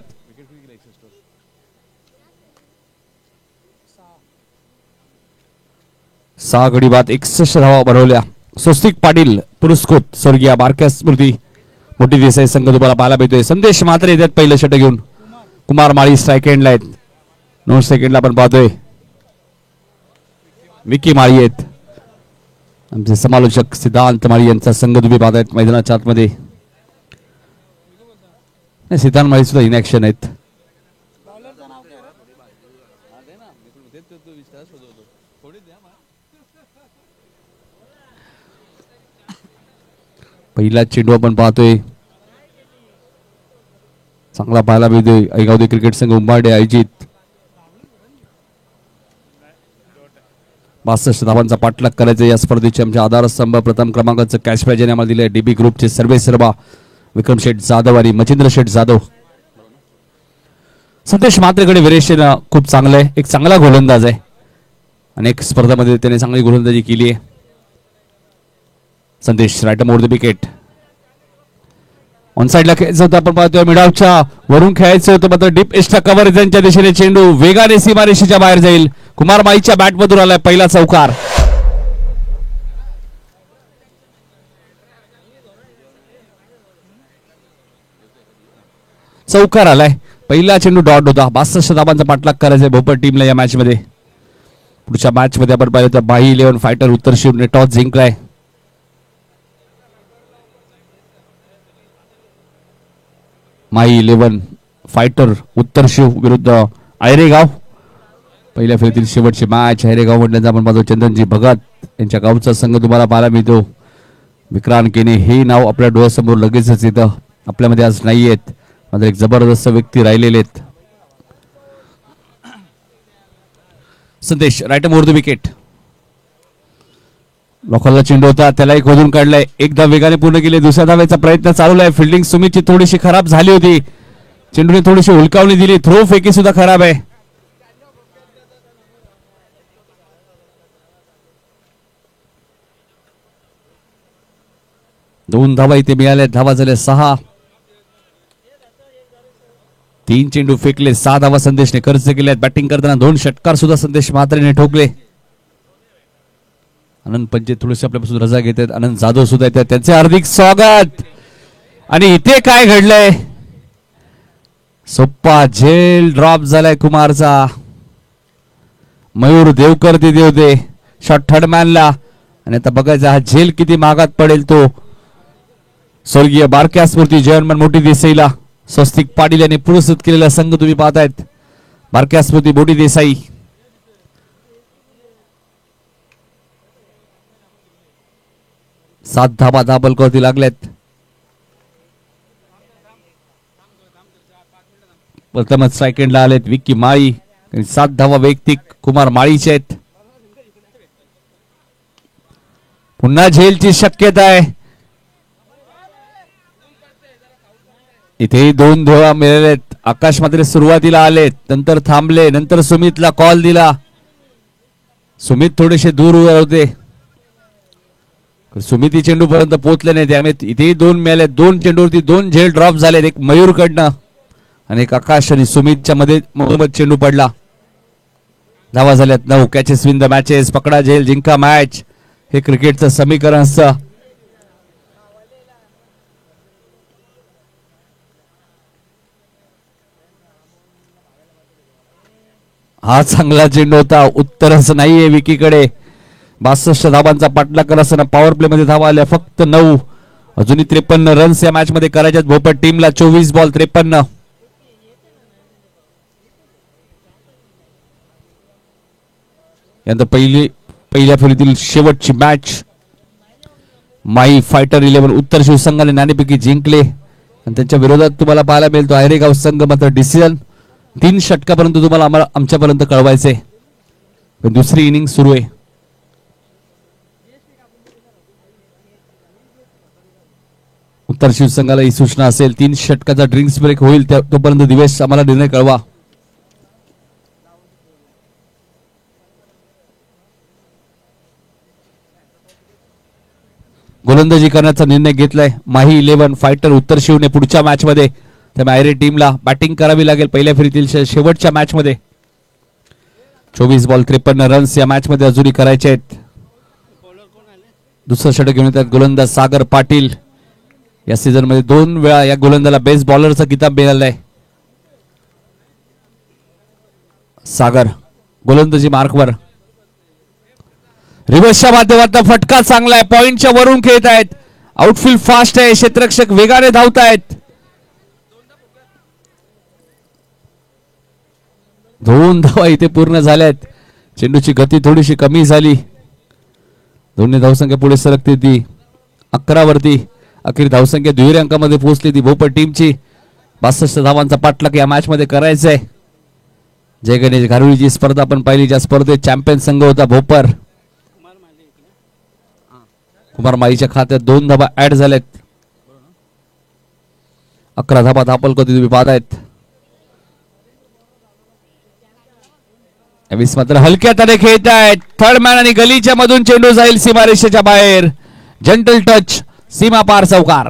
6 गडी बाद 61 धावा बनवल्या. स्वस्तिक पाटील पुरस्कृत स्वर्गीय बारक्या स्मृती मोठी देसाई संघ तुम्हाला पाहायला मिळतोय. संदेश मात्र येतात पहिलं षटक घेऊन. कुमार माळी स्ट्राईक एंडला आहेत. 9 सेकंडला आपण पाहतोय विकी माळी आहेत. आमचे समालोचक सिद्धांत माळी यांचा संघ तुम्ही पाहतायत मैदानाच्या आतमध्ये. सिद्धांत माळी सुद्धा इन ऍक्शन आहेत. पहिला चेंडू आपण पाहतोय चांगला पाहायला मिळतोय. ऐगावदे क्रिकेट संघ उंबारडे आयोजित 62 धावांचा पाठलाग करायचा या स्पर्धेचे आमचे आधारस्तंभ प्रथम क्रमांकाचं कॅश प्राइज आम्हाला दिले डीबी ग्रुपचे सर्वे सर्वा विक्रम शेठ जाधव आणि मचिंद्र शेठ जाधव. संदेश मात्रेकडे व्हेरिएशन खूप चांगलं आहे. एक चांगला गोलंदाज आहे. अनेक स्पर्धामध्ये त्याने चांगली गोलंदाजी केली आहे. Sandesh right more the wicket. On साइडला खेळायचं होतं आपण पाहतोय. मिडावच्या वरून खेळायचं होतं मात्र डीप एक्स्ट्रा कव्हर त्यांच्या दिशेने चेंडू वेगाने सीमारेषेच्या बाहेर जाईल. कुमार माईच्या बॅटमधून आलाय पहिला चौकार. चौकार आलाय. पहिला चेंडू डॉट होता. 62 धावांचा पाठलाग करायचा भोपर टीमला या मॅच मध्ये. पुढच्या मॅच मध्ये आपण पाहिलं तर बाही 11 फायटर उत्तर शिवने टॉस जिंकलाय. माई 11 फायटर उत्तर शिव विरुद्ध आयरेगाव. पहिल्या फेरीतील शेवटची मॅच आयरेगाव म्हटल्याचं आपण पाहतो. चंदनजी भगत यांच्या गावचा संघ तुम्हाला पाहायला मिळतो. विक्रांत केने हे नाव आपल्या डोळ्यासमोर लगेचच येतं. आपल्यामध्ये आज नाही आहेत मात्र एक जबरदस्त व्यक्ती राहिलेले आहेत. संदेश राईट मोर द विकेट. लोकलला चेंडू होता त्यालाही खोदून काढलाय. एकदा वेगाने पूर्ण केले. दुसऱ्या धावेचा प्रयत्न चालू आहे. फिल्डिंग सुमितची थोडीशी खराब झाली होती. चेंडूने थोडीशी हुलकावणी दिली. थ्रो फेकी सुद्धा खराब आहे. दोन धावा इथे मिळाल्या. धावा झाल्या 6. 3 चेंडू फेकले. 6 धावा संदेशने खर्च केल्यात. बॅटिंग करताना 2 षटकार सुद्धा संदेश म्हात्रेने ठोकले. आनंद पंचे थोडेसे आपल्यापासून रजा घेत आहेत. आनंद जाधव सुद्धा येतात. त्यांचे हार्दिक स्वागत. आणि इथे काय घडलंय. सोप्पा झेल ड्रॉप झालाय कुमारचा. मयूर देवकर तिथे होते शॉट थर्ड मॅनला. आणि आता बघायचं हा झेल किती महागात पडेल तो. स्वर्गीय बारक्या स्मृती जयवंतमान मोठी देसाईला स्वस्तिक पाटील यांनी पुरस्कृत केलेला संघ तुम्ही पाहतायत. बारक्या स्मृती मोठी देसाई. 7 धाबा धाबलकावरती लागल्यात. प्रथमच सेकंडला आलेत विक्की माळी. 7 धावा वैयक्तिक कुमार माळीचे आहेत. पुन्हा झेलची शक्यता आहे. इथे 2 धावा मिळालेत. आकाश मात्र सुरुवातीला आलेत, नंतर थांबले, नंतर सुमितला कॉल दिला. सुमित थोडेसे दूर उभे होते. सुमिती चेंडू पर्यंत पोहोचले नाही, त्यामुळे इथे 2 मिळाले. 2 चेंडूवरती 2 झेल ड्रॉप झालेत. एक मयूर कडनं आणि एक आकाश आणि सुमितच्या मध्ये मोहम्मद चेंडू पडला. धावा झाल्यात 9. Catches win the matches. पकडा झेल जिंका मॅच, हे क्रिकेटचं समीकरण असतं. हा चांगला चेंडू होता, उत्तरच नाहीये विकीकडे. 62 धावांचा पाठलाग करत असताना पॉवर प्ले मध्ये धावा आल्या फक्त 9. अजूनही 53 रन्स या मॅच मध्ये करायच्यात भोपर टीमला. 24 बॉल 53. यानंतर पहिल्या फेरीतील शेवटची मॅच माई फायटर 11 उत्तर शिवसंघाने नाणेफेकी जिंकले आणि त्यांच्या विरोधात तुम्हाला पाहायला मिळतो आयरेगाव संघ. मात्र डिसिजन 3 षटकापर्यंत तुम्हाला आमच्यापर्यंत कळवायचे. दुसरी इनिंग सुरू आहे. उत्तर शिवसंघाला ही सूचना असेल, 3 षटकाचा ड्रिंक्स ब्रेक होईल, तोपर्यंत दिवेश आम्हाला निर्णय कळवा. गोलंदाजी करण्याचा निर्णय घेतलाय माही 11 फायटर उत्तर शिवने. पुढच्या मॅच मध्ये त्यामुळे आयरे टीमला बॅटिंग करावी लागेल पहिल्या फेरीतील शेवटच्या मॅच मध्ये. 24 बॉल 53 रन्स या मॅच मध्ये अजूनही करायचे आहेत. दुसरं षटक घेऊन येतात गोलंदाज सागर पाटील. या सीझन मध्ये 2 वेळा या गोलंदाजाला बेस्ट बॉलरचा किताब मिळाला आहे. सागर गोलंदाजी मार्कवर. रिव्हर्सच्या माध्यमातून फटका चांगला आहे. पॉइंटच्या वरून खेळत आहेत. आउटफील्ड फास्ट आहे. क्षेत्ररक्षक वेगाने धावत आहेत. 2 धावा इथे पूर्ण झाल्यात. चेंडूची गती थोडीशी कमी झाली. दोन्ही धावसंख्या पुढे सरकते ती 11 वरती. अखेर धावसंख्या दुहेरी अंकामध्ये पोहोचली ती भोपर टीमची. 62 धावांचा पाठलाग या मॅच मध्ये करायचा आहे. जय गणेश घारुळीची स्पर्धा आपण पाहिली, ज्या स्पर्धेत चॅम्पियन संघ होता भोपर. कुमार माईच्या खात्यात 2 धावा ऍड झाल्यात. 11 धावा धापलकरती तुम्ही पाहतायत. यावेळेस मात्र हलक्या तारे खेळत आहेत. थर्ड मॅन आणि गलीच्या मधून चेंडू जाईल सीमारेषेच्या बाहेर. जंटल टच, सीमा पार चौकार.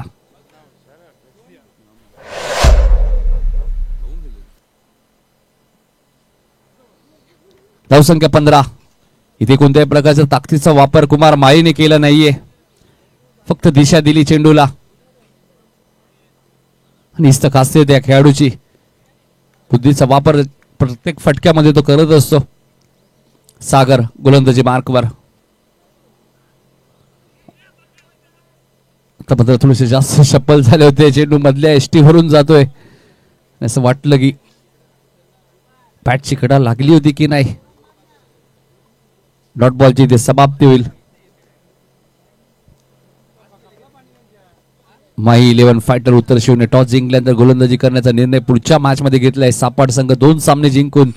धावसंख्या 15. इथे कोणत्याही प्रकारच्या ताकदीचा वापर कुमार माळीने केला नाहीये. फक्त दिशा दिली चेंडूला. निस्त खासियत त्या खेळाडूची. बुद्धीचा वापर प्रत्येक फटक्यामध्ये तो करत असतो. सागर गोलंदाजी मार्कवर. आता मात्र थोडेसे जास्त शप्पल झाले होते. चेंडू मधल्या एसटी भरून जातोय. असं वाटलं की बॅटची कडा लागली होती की नाही. डॉट बॉलची इथे समाप्ती होईल. माही 11 फायटर उत्तर शिवने टॉस जिंकल्यानंतर गोलंदाजी करण्याचा निर्णय पुढच्या मॅच मध्ये घेतलाय. सापाड संघ 2 सामने जिंकून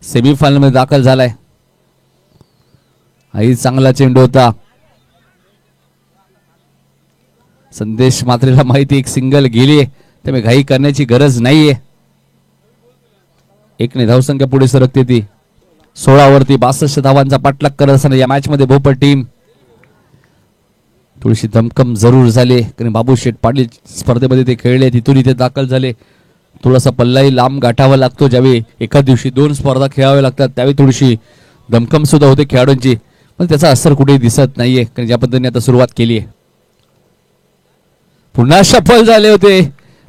सेमीफायनल मध्ये दाखल झालाय. हाही चांगला चेंडू होता. संदेश मात्रेला माहिती एक सिंगल गेली, त्यामुळे घाई करण्याची गरज नाहीये. 1 धावसंख्या पुढे सरकते ती 16 वरती. 62 धावांचा पाठलाग करत असताना या मॅच मध्ये भोपर टीम थोडीशी धमकम जरूर झाली, कारण बाबू शेठ पाटील स्पर्धेमध्ये ते खेळले, तिथून इथे दाखल झाले. थोडासा पल्लाही लांब गाठावा लागतो. ज्यावेळी एका दिवशी 2 स्पर्धा खेळाव्या लागतात त्यावेळी थोडीशी धमकम सुद्धा होते खेळाडूंची, पण त्याचा असर कुठेही दिसत नाहीये, कारण ज्या पद्धतीने आता सुरुवात केली आहे. पुन्हा सफल झाले होते.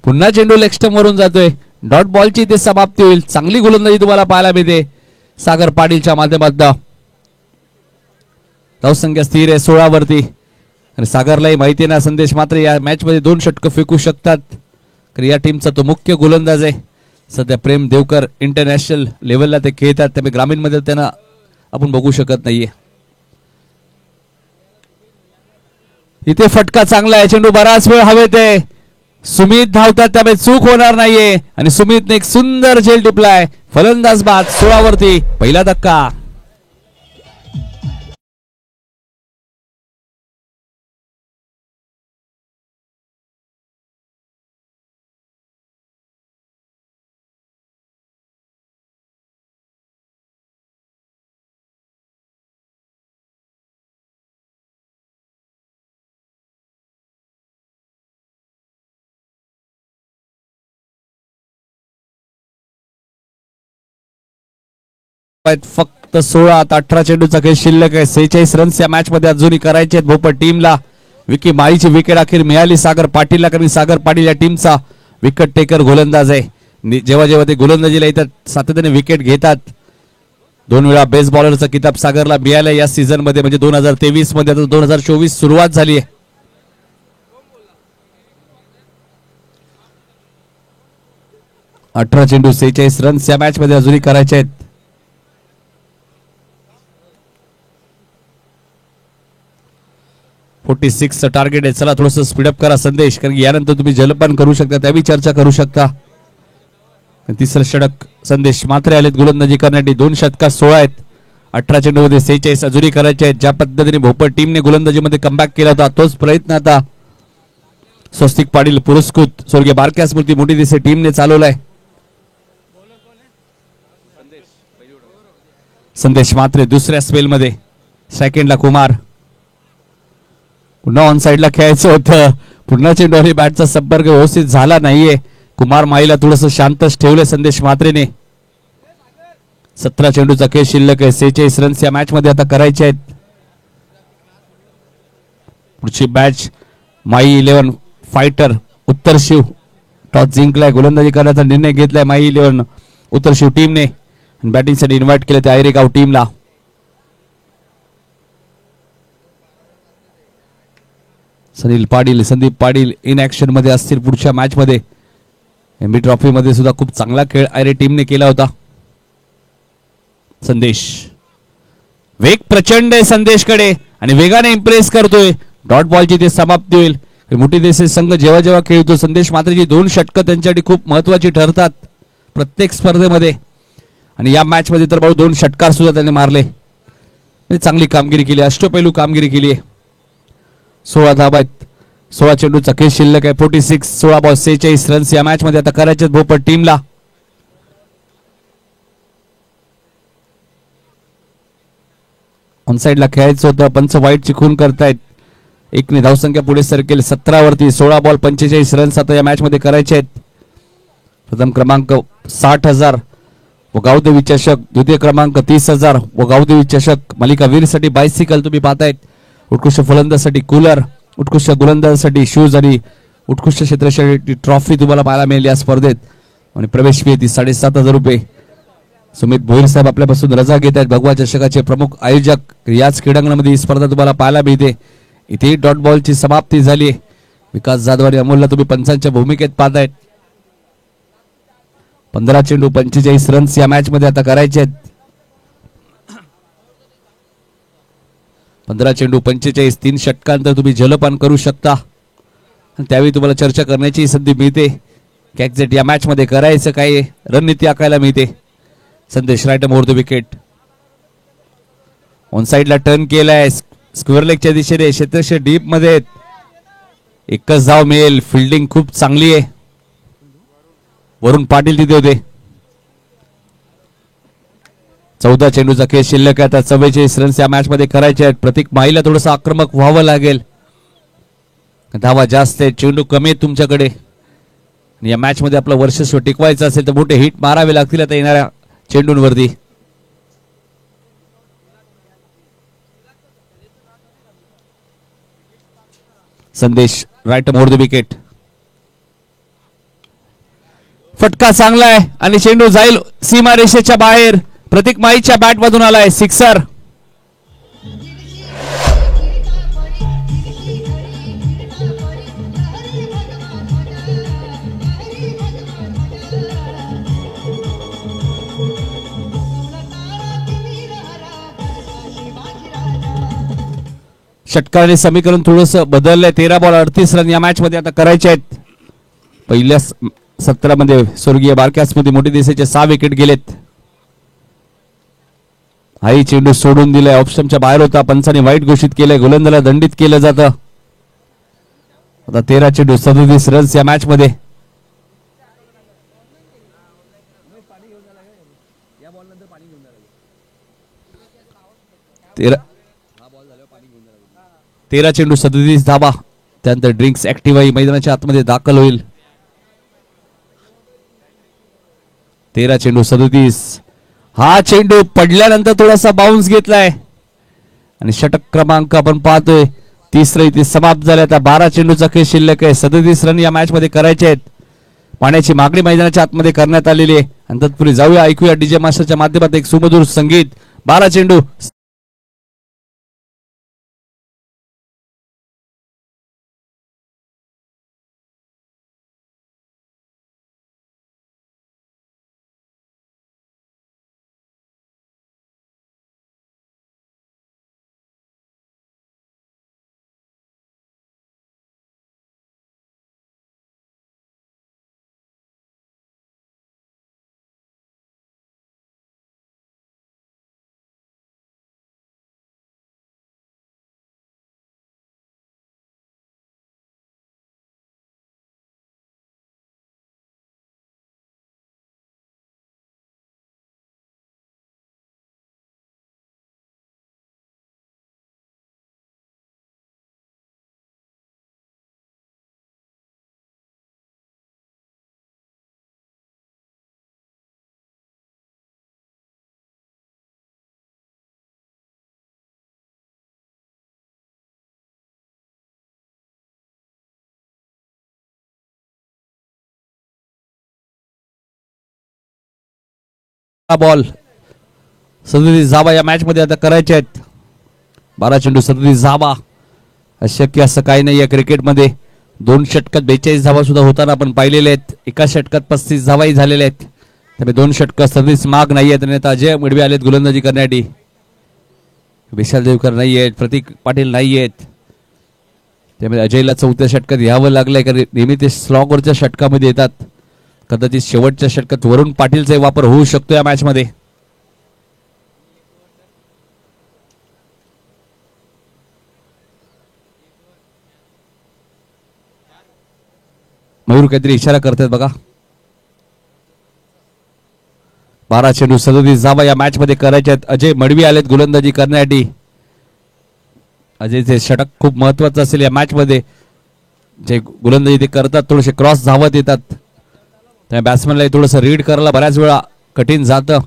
पुन्हा चेंडू लेग स्टंप वरून जातोय. डॉट बॉलची इथे समाप्ती होईल. चांगली गोलंदाजी तुम्हाला पाहायला मिळते सागर पाटीलच्या माध्यमातून. धावसंख्या स्थिर आहे 16 वरती. आणि सागरलाही माहिती ना संदेश मात्र या मॅच मध्ये 2 षटकं फेकू शकतात, कारण या टीमचा तो मुख्य गोलंदाज आहे. सध्या प्रेम देवकर इंटरनॅशनल लेवलला ते खेळतात, त्यामुळे ग्रामीण मध्ये त्यांना आपण बघू शकत नाहीये. इथे फटका चांगला आहे, चेंडू बराच वेळ हवेत आहे. सुमित धावतात त्यामुळे चूक होणार नाहीये आणि सुमितने एक सुंदर झेल टिपलाय. फलंदाज बाद 16 वरती पहिला धक्का. फक्त 16 आता 18 चेंडूचा खेळ शिल्लक आहे. 46 रन्स या मॅच मध्ये अजूनही करायचे आहेत भोपट टीमला. विकी माळीची विकेट अखेर मिळाली सागर पाटीलला, कारण सागर पाटील या टीमचा विकेट टेकर गोलंदाज आहे. जेव्हा जेव्हा ते गोलंदाजीला येतात सातत्याने विकेट घेतात. 2 वेळा बेस्ट बॉलरचा किताब सागरला मिळाला या सीझन मध्ये, म्हणजे 2023 मध्ये. आता 2024 सुरुवात झाली आहे. अठरा चेंडू 46 रन्स या मॅच मध्ये अजूनही करायचे आहेत. चं टार्गेट आहे. चला थोडस स्पीडअप करा संदेश, कारण यानंतर तुम्ही जलपान करू शकता, त्यावी चर्चा करू शकता. तिसरं षटक संदेश मात्रे आलेत गोलंदाजी करण्यासाठी. 2 षटकात 16 आहेत. 18 चेंडू मध्ये 46 अजूनही करायचे आहेत. ज्या पद्धतीने भोपट टीमने गोलंदाजीमध्ये कमबॅक केला होता तोच प्रयत्न आता स्वस्तिक पाटील पुरस्कृत स्वर्गीय बारक्या स्मृती मोठी दिसे टीमने चालवलाय. संदेश मात्रे दुसऱ्या स्पेल मध्ये. सेकंडला कुमार. पुन्हा ऑन साइडला खेळायचं होतं. पुन्हा चेंडू आणि बॅटचा संपर्क व्यवस्थित झाला नाहीये. कुमार माईला थोडस शांतच ठेवले संदेश मात्रेने. 17 चेंडूचा खेळ शिल्लक आहे. 46 रन्स या मॅच मध्ये आता करायचे आहेत. पुढची बॅच माई 11 फायटर उत्तर शिव. टॉस जिंकलाय, गोलंदाजी करण्याचा निर्णय घेतलाय माई 11 उत्तर शिव टीमने. बॅटिंगसाठी इन्व्हाइट केले त्या आयरेगाव टीमला. संदीप पाटील इन ऍक्शन मध्ये असतील पुढच्या मॅच मध्ये. एमबी ट्रॉफी मध्ये सुद्धा खूप चांगला खेळ आयरे टीमने केला होता. संदेश वेग प्रचंड आहे संदेशकडे आणि वेगाने इम्प्रेस करतोय. डॉट बॉलची ते समाप्ती होईल. मोठी देसे संघ जेव्हा जेव्हा खेळतो संदेश मात्रेची 2 षटकं त्यांच्यासाठी खूप महत्वाची ठरतात प्रत्येक स्पर्धेमध्ये. आणि या मॅच मध्ये तर भाऊ 2 षटकार सुद्धा त्यांनी मारले. चांगली कामगिरी केली, अष्टपैलू कामगिरी केली आहे. 16 धावा आहेत. 16 चेंडूचा खेळ शिल्लक आहे. 46 16 बॉल 46 रन्स या मॅच मध्ये आता करायचे भोपट टीमला. ऑन साइडला खेळायचं होतं, पंच वाईटची खून करतायत. 1 ने धावसंख्या पुढे सरकेल 17 वरती. 16 बॉल 45 रन्स आता या मॅच मध्ये करायचे आहेत. प्रथम क्रमांक 60,000 व गावदेवी चषक. द्वितीय क्रमांक 30,000 व गावदेवी चषक. मालिका वीरसाठी बायसिकल तुम्ही पाहतायत. उत्कृष्ट फलंदाजासाठी कूलर, उत्कृष्ट गोलंदाजासाठी शूज आणि उत्कृष्ट क्षेत्ररक्षणासाठी ट्रॉफी तुम्हाला पाहायला मिळेल या स्पर्धेत. आणि प्रवेश फी ती 7,500 रुपये. सुमित भोईर साहेब आपल्यापासून रजा घेत आहेत. भगवा चषकाचे प्रमुख आयोजक. याच क्रीडांगणामध्ये ही स्पर्धा तुम्हाला पाहायला मिळते. इथे डॉट बॉलची समाप्ती झाली. विकास जाधव आणि अमोलला तुम्ही पंचांच्या भूमिकेत पाहतायत. 15 चेंडू 45 रन्स या मॅच मध्ये आता करायचे आहेत. 15 चेंडू 45 3 षटकांतर तुम्ही जलपान करू शकता. आणि त्यावेळी तुम्हाला चर्चा करण्याची संधी मिळते. कॅक्झेट या मॅच मध्ये करायचं काय, रणनीती आखायला मिळते. Sandesh right more the wicket. On साइडला टर्न केलाय. स्क्वेअर लेगच्या दिशेने क्षेत्रक्षे डीप मध्ये. एकच धाव मिळेल. फिल्डिंग खूप चांगली आहे. वरुण पाटील तिथे होते. 14 चेंडूचा खेळ शिल्लक आहे. आता 44 रन्स या मॅच मध्ये करायचे आहेत. प्रतीक माईला थोडस आक्रमक व्हावं लागेल. धावा जास्त आहे, चेंडू कमी आहेत तुमच्याकडे. या मॅच मध्ये आपलं वर्चस्व टिकवायचं असेल तर मोठे हिट मारावे लागतील आता येणाऱ्या चेंडूंवरती. संदेश राईट मोर द विकेट. फटका चांगला आहे आणि चेंडू जाईल सीमा रेषेच्या बाहेर. प्रतीक माईच्या बॅट मधून आलाय सिक्सर. षटकाने समीकरण थोडस बदललंय. 13 बॉल 38 रन या मॅच मध्ये आता करायचे आहेत. पहिल्या सत्रामध्ये स्वर्गीय बारक्यास मध्ये मोठी देशाचे 6 विकेट गेलेत. हाही चेंडू सोडून दिलाय. ऑप्शनच्या बाहेर होता. पंचाने वाईट घोषित केलंय. गोलंदाला दंडित केलं जातं. आता 13 चेंडू 37 रन्स या मॅच मध्ये. तेरा चेंडू 37 धावा. त्यानंतर ड्रिंक्स ऍक्टिव्ह मैदानाच्या आतमध्ये दाखल होईल. 13 चेंडू 37. हा चेंडू पडल्यानंतर थोडासा बाउन्स घेतलाय आणि षटक क्रमांक आपण पाहतोय तिसरं इथे समाप्त झालं. आता 12 चेंडूचा खेळ शिल्लक आहे. 37 रन या मॅच मध्ये करायचे आहेत. पाण्याची मागणी मैदानाच्या आतमध्ये करण्यात आलेली आहे. आणि तत्पूर्वी जाऊया ऐकूया डीजे मास्टरच्या माध्यमातून एक सुमधुर संगीत. 12 चेंडू बॉल 37 धावा या मॅच मध्ये आता करायचे आहेत. 12 चेंडू 37 धावा. अशक्य असं काही नाही या क्रिकेटमध्ये. 2 षटकात 42 धावा सुद्धा होताना आपण पाहिलेले आहेत. एका षटकात 35 धावाही झालेल्या आहेत. त्यामुळे 2 षटकात 37 माग नाही आहेत. आणि आता अजय मडवी आलेत गोलंदाजी करण्यासाठी. विशाल देवकर नाही आहेत. प्रतीक पाटील नाही आहेत. त्यामुळे अजयला 4थ्या षटकात यावं लागलंय कारण नेहमी ते स्लॉगवरच्या षटकामध्ये येतात. कदाचित शेवटच्या षटकात वरुण पाटीलचा वापर होऊ शकतो या मॅच मध्ये. मयूर काहीतरी इशारा करतात बघा. 12 चेंडू 37 धावा या मॅच मध्ये करायचे आहेत. अजय मडवी आलेत गोलंदाजी करण्यासाठी. अजयचे षटक खूप महत्वाचं असेल या मॅच मध्ये. जे गोलंदाजी ते करतात थोडेसे क्रॉस धावत येतात. त्या बॅट्समॅनला थोडंसं रीड करायला बऱ्याच वेळा कठीण जातं.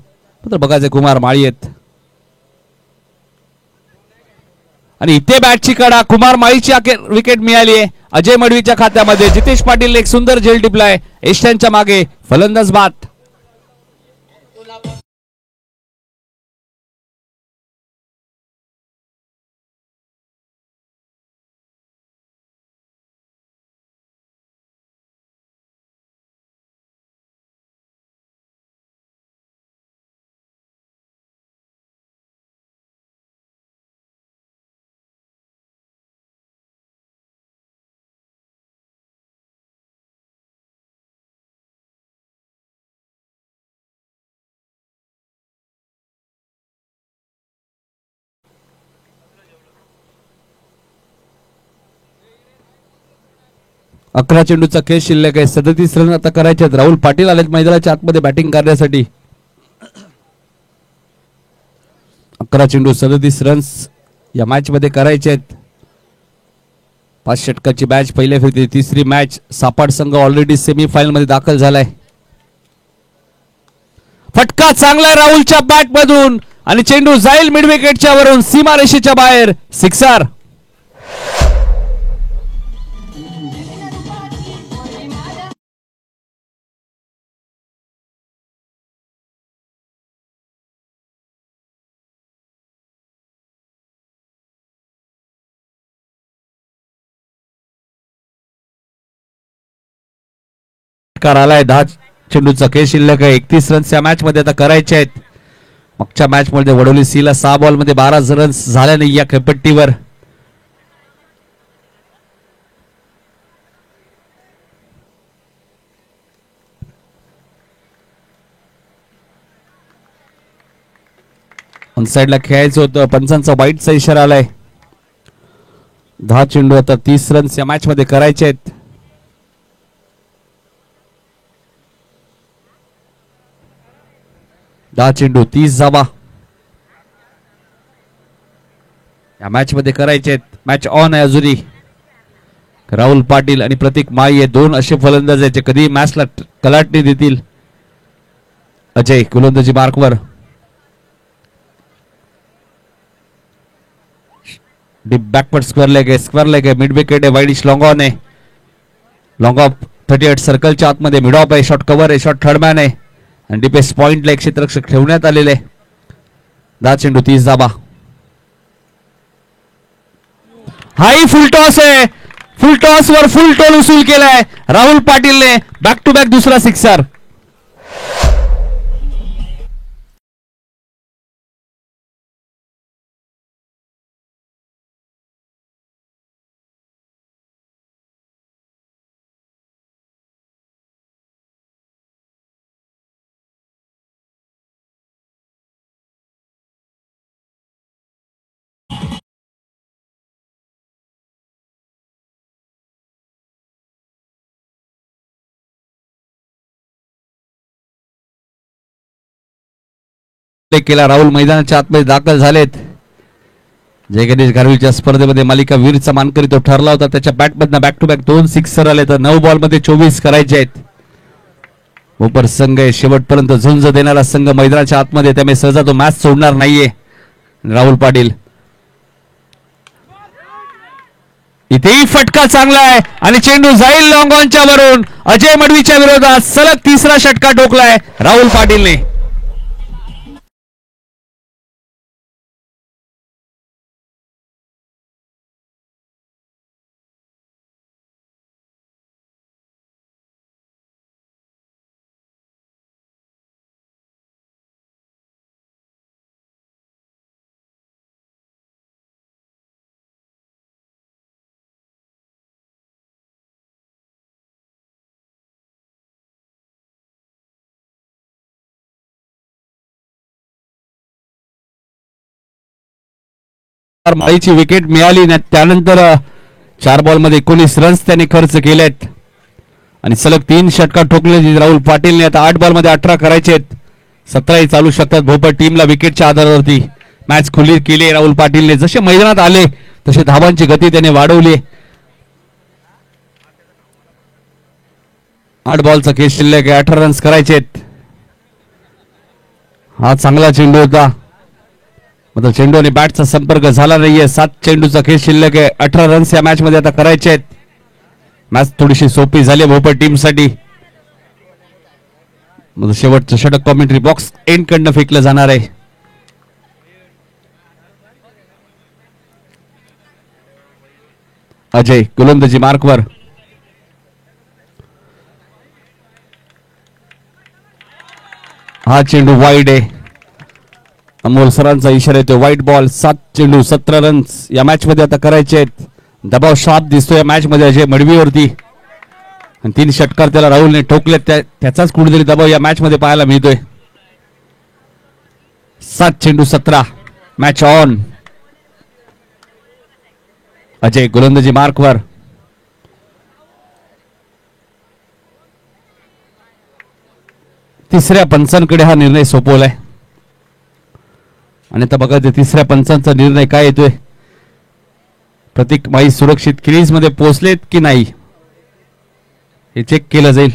तर बघायचे कुमार माळी आहेत आणि इथे बॅटची कडा. कुमार माळीची विकेट मिळाली आहे अजय मडवीच्या खात्यामध्ये. जितेश पाटील एक सुंदर झेल टिपलाय. एष्ट्यांच्या मागे फलंदाज बाद. अकरा चेंडूचा खेळ शिल्लक आहे. 37 रन आता करायचे आहेत. राहुल पाटील आलेत मैदानाच्या आतमध्ये बॅटिंग करण्यासाठी. 11 चेंडू 37 रन्स या मॅच मध्ये करायचे आहेत. 5 षटकाची मॅच पहिल्या फेरीतील तिसरी मॅच. सापाड संघ ऑलरेडी सेमी फायनल मध्ये दाखल झालाय. फटका चांगला आहे राहुलच्या बॅट मधून आणि चेंडू जाईल मिड विकेटच्या वरून सीमारेषेच्या बाहेर. सिक्सर. आलाय. 10 चेंडूचा खेळ शिल्लक आहे. 31 रन्स या मॅच मध्ये आता करायचे आहेत. मागच्या मॅच मध्ये वडोली सीला 6 बॉल मध्ये 12 रन्स झाल्या नाही या खेळपट्टीवर. ऑन साइडला खेळायचं होतं, पंचांचा वाईटचा इशारा आलाय. 10 चेंडू आता 30 रन्स या मॅच मध्ये करायचे आहेत. दहा चेंडू 30 धावा या मॅच मध्ये करायचे आहेत. मॅच ऑन आहे अजूनही. राहुल पाटील आणि प्रतीक माई हे दोन असे फलंदाज आहेत जे कधी मॅचला कलाटणी देतील. अजय गोलंदाजी मार्कवर. डीप बॅकवर्ड स्क्वेअर लेग आहे मिड विकेट आहे. वाईडिश लॉंग ऑन आहे. लॉंग ऑफ 38 सर्कलच्या आतमध्ये मिड ऑफ आहे. शॉट कव्हर आहे. शॉट थर्ड मॅन आहे आणि डीपेस्ट पॉइंटला एक क्षेत्ररक्षक ठेवण्यात आलेले आहे. 10 चेंडू 30 धावा. हाई फुल टॉस आहे. फुल टॉस वर फुल टोल उसूल केलाय राहुल पाटीलने. बॅक टू बॅक दुसरा सिक्सर. केला. राहुल मैदानाच्या आतमध्ये दाखल झालेत. जय गणेश घारवीच्या स्पर्धेमध्ये मालिका वीरचा मानकरी तो ठरला होता. त्याच्या बॅटमधनं बॅक टू बॅक 2 सिक्सर आले तर 9 बॉल मध्ये 24 करायचे आहेत. भोपर संघ आहे शेवटपर्यंत झुंज देणारा संघ मैदानाच्या आतमध्ये. त्यामुळे सहजा तो मॅच सोडणार नाहीये. राहुल पाटील इथेही फटका चांगला आहे आणि चेंडू जाईल लॉंग ऑनच्या वरून. अजय मडवीच्या विरोधात सलग तिसरा षटका ठोकलाय राहुल पाटीलने. माळीची विकेट मिळाली. त्यानंतर 4 बॉल मध्ये 19 रन्स त्याने खर्च केलेत आणि सलग 3 षटका ठोकले राहुल पाटीलने. आता 8 बॉल मध्ये 18 करायचे आहेत. 17 चालू शकतात. भोपर टीमला विकेटच्या आधारावरती मॅच खुली केली राहुल पाटीलने. जसे मैदानात आले तसे धावांची गती त्याने वाढवली. 8 बॉलचा खेळ शिल्लक आहे. 18 रन्स करायचे आहेत. हा चांगला चेंडू होता. मात्र चेंडू आणि बॅटचा संपर्क झाला नाहीये. 7 चेंडूचा खेळ शिल्लक आहे. 18 रन्स या मॅच मध्ये आता करायचे आहेत. मॅच थोडीशी सोपी झाली भोपर टीम साठी. शेवटचं षटक कॉमेंट्री बॉक्स एंड कडनं फेकलं जाणार आहे. अजय गोलंदाजी मार्कवर. हा चेंडू वाईड आहे. अमोल सरांचा इशारा येतो वाईट बॉल. 7 चेंडू 17 रन्स या मॅच मध्ये आता करायचे आहेत. दबाव शाप दिसतो या मॅच मध्ये अजय मडवीवरती आणि 3 षटकार त्याला राहुलने ठोकले. त्याचाच कुठेतरी दबाव या मॅच मध्ये पाहायला मिळतोय. 7 चेंडू 17. Match on. अजय गोलंदाजी मार्कवर. तिसऱ्या पंचांकडे हा निर्णय सोपवलाय आणि आता बघा तिसऱ्या पंचांचा निर्णय काय येतोय. प्रतीक माई सुरक्षित क्रीज मध्ये पोहोचलेत की नाही हे चेक केलं जाईल.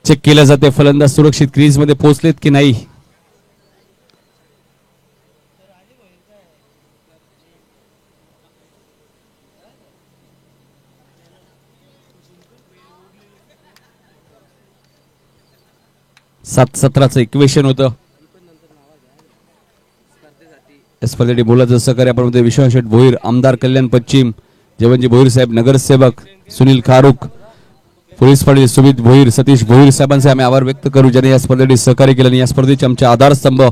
चेक केलं जाते फलंदाज सुरक्षित क्रीज मध्ये पोहोचलेत की नाही. सात 17चं इक्वेशन होतं. स्पर्धेसाठी बोलायचं सहकार्य आपण विश्वास शेठ भोईर, आमदार कल्याण पश्चिम, जेवणजी भोईर साहेब नगरसेवक, सुनील खारुक पोलीस पाटील सुमित भोईर सतीश भोईर साहेबांचे आम्ही आभार व्यक्त करू ज्यांनी या स्पर्धेसाठी सहकार्य केलं आणि या स्पर्धेचे आमचे आधारस्तंभ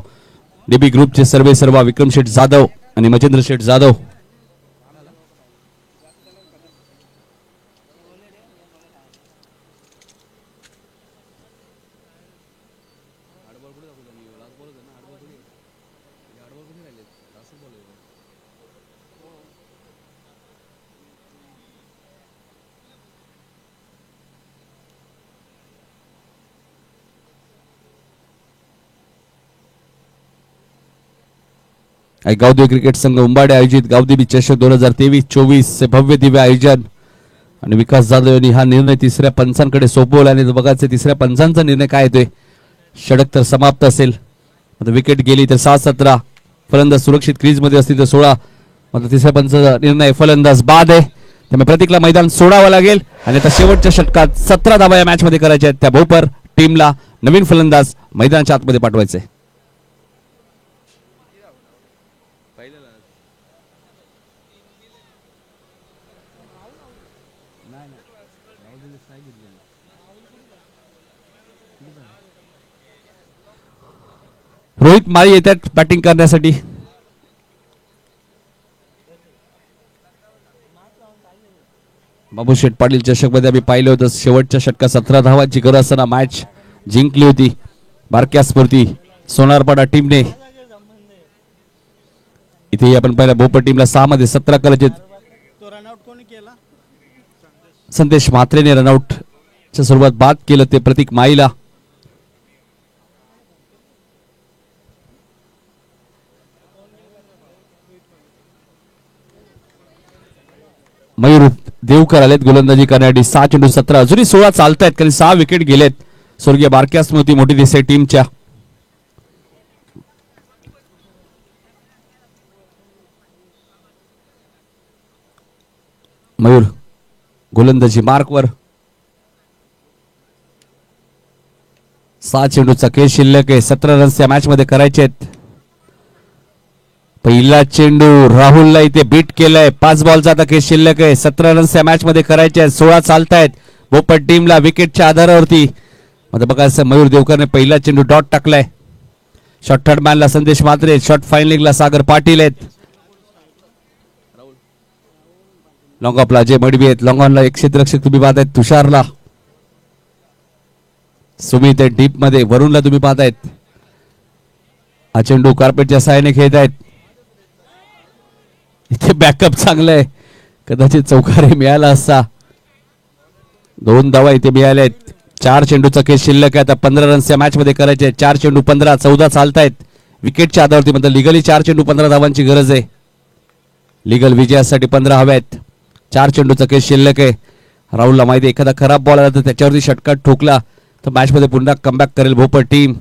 डीबी ग्रुपचे सर्व विक्रम शेठ जाधव आणि मच्छिंद्र शेठ जाधव. गावदेवी क्रिकेट संघ उंबाडे आयोजित गावदेवी चषक 2023-24 चे भव्य दिव्य आयोजन आणि विकास जाधव यांनी हा निर्णय तिसऱ्या पंचांकडे सोपवला आणि बघायचे तिसऱ्या पंचांचा निर्णय काय येतोय. षटक तर समाप्त असेल, आता विकेट गेली तर 7-17, फलंदाज सुरक्षित क्रीज मध्ये असतील तर 16. मात्र तिसऱ्या पंचाचा निर्णय फलंदाज बाद आहे, त्यामुळे प्रतीकला मैदान सोडावं लागेल आणि आता शेवटच्या षटकात 17 धावा या मॅच मध्ये करायच्या आहेत. त्या भोपर टीमला नवीन फलंदाज मैदानाच्या आतमध्ये पाठवायचे. रोहित माळी येतात बॅटिंग करण्यासाठी. बाबूशेठ पाटील चषक मध्ये आम्ही पाहिलं होतं शेवटच्या षटकात 17 धावांची गरज असताना मॅच जिंकली होती बारक्या स्फूर्ती सोनारपाडा टीमने. इथे आपण पाहिलं भोपर टीमला 6 मध्ये 17 करायचे. संदेश म्हात्रेने रनआउट च्या स्वरूपात बाद केलं ते प्रतीक माईला. मयूर देवकर आलेत गोलंदाजी करण्यासाठी. 6 चेंडू 17, अजूनही 16 चालतायत कारण 6 विकेट गेलेत. स्वर्गीय बारक्या स्मृती मोठी दिसते टीमच्या. मयूर गोलंदाजी मार्कवर. 6 चेंडूचा खेळ शिल्लक आहे. 17 रन्स या मॅच मध्ये करायचे आहेत. पहिला चेंडू राहुलला इथे बीट केलाय. 5 बॉलचा आता खेळ शिल्लक आहे. 17 रन्स या मॅच मध्ये करायचे आहेत. 16 चालतायत भोपर टीमला विकेटच्या आधारावरती. आता बघा मयूर देवकरने पहिला चेंडू डॉट टाकलाय. शॉर्ट थर्ड मॅनला संदेश म्हात्रे, शॉर्ट फायनलिंगला सागर पाटील आहेत. लॉंग ऑफला अजय मडवी आहेत. लॉंग ऑनला एक क्षेत्ररक्षक तुम्ही पाहतायत तुषारला. सुमित आहे डीप मध्ये. वरुणला तुम्ही पाहतायत. हा चेंडू कार्पेटच्या सहाय्याने खेळत आहेत. इथे बॅकअप चांगलं आहे, कदाचित चौकारी मिळाला असता. 2 धावा इथे मिळाल्या आहेत. 4 चेंडूचा खेळ शिल्लक आहे. आता 15 रन्स या मॅच मध्ये करायचे आहेत. 4 चेंडू 15, 14 चालतायत विकेटच्या आधारावरती. म्हणजे लिगली 4 चेंडू 15 धावांची गरज आहे. लिगल विजयासाठी 15 हव्या आहेत. 4 चेंडूचा खेळ शिल्लक आहे. राहुलला माहिती एखादा खराब बॉल आला तर त्याच्यावरती षटकार ठोकला तर मॅच मध्ये पुन्हा कमबॅक करेल भोपर team.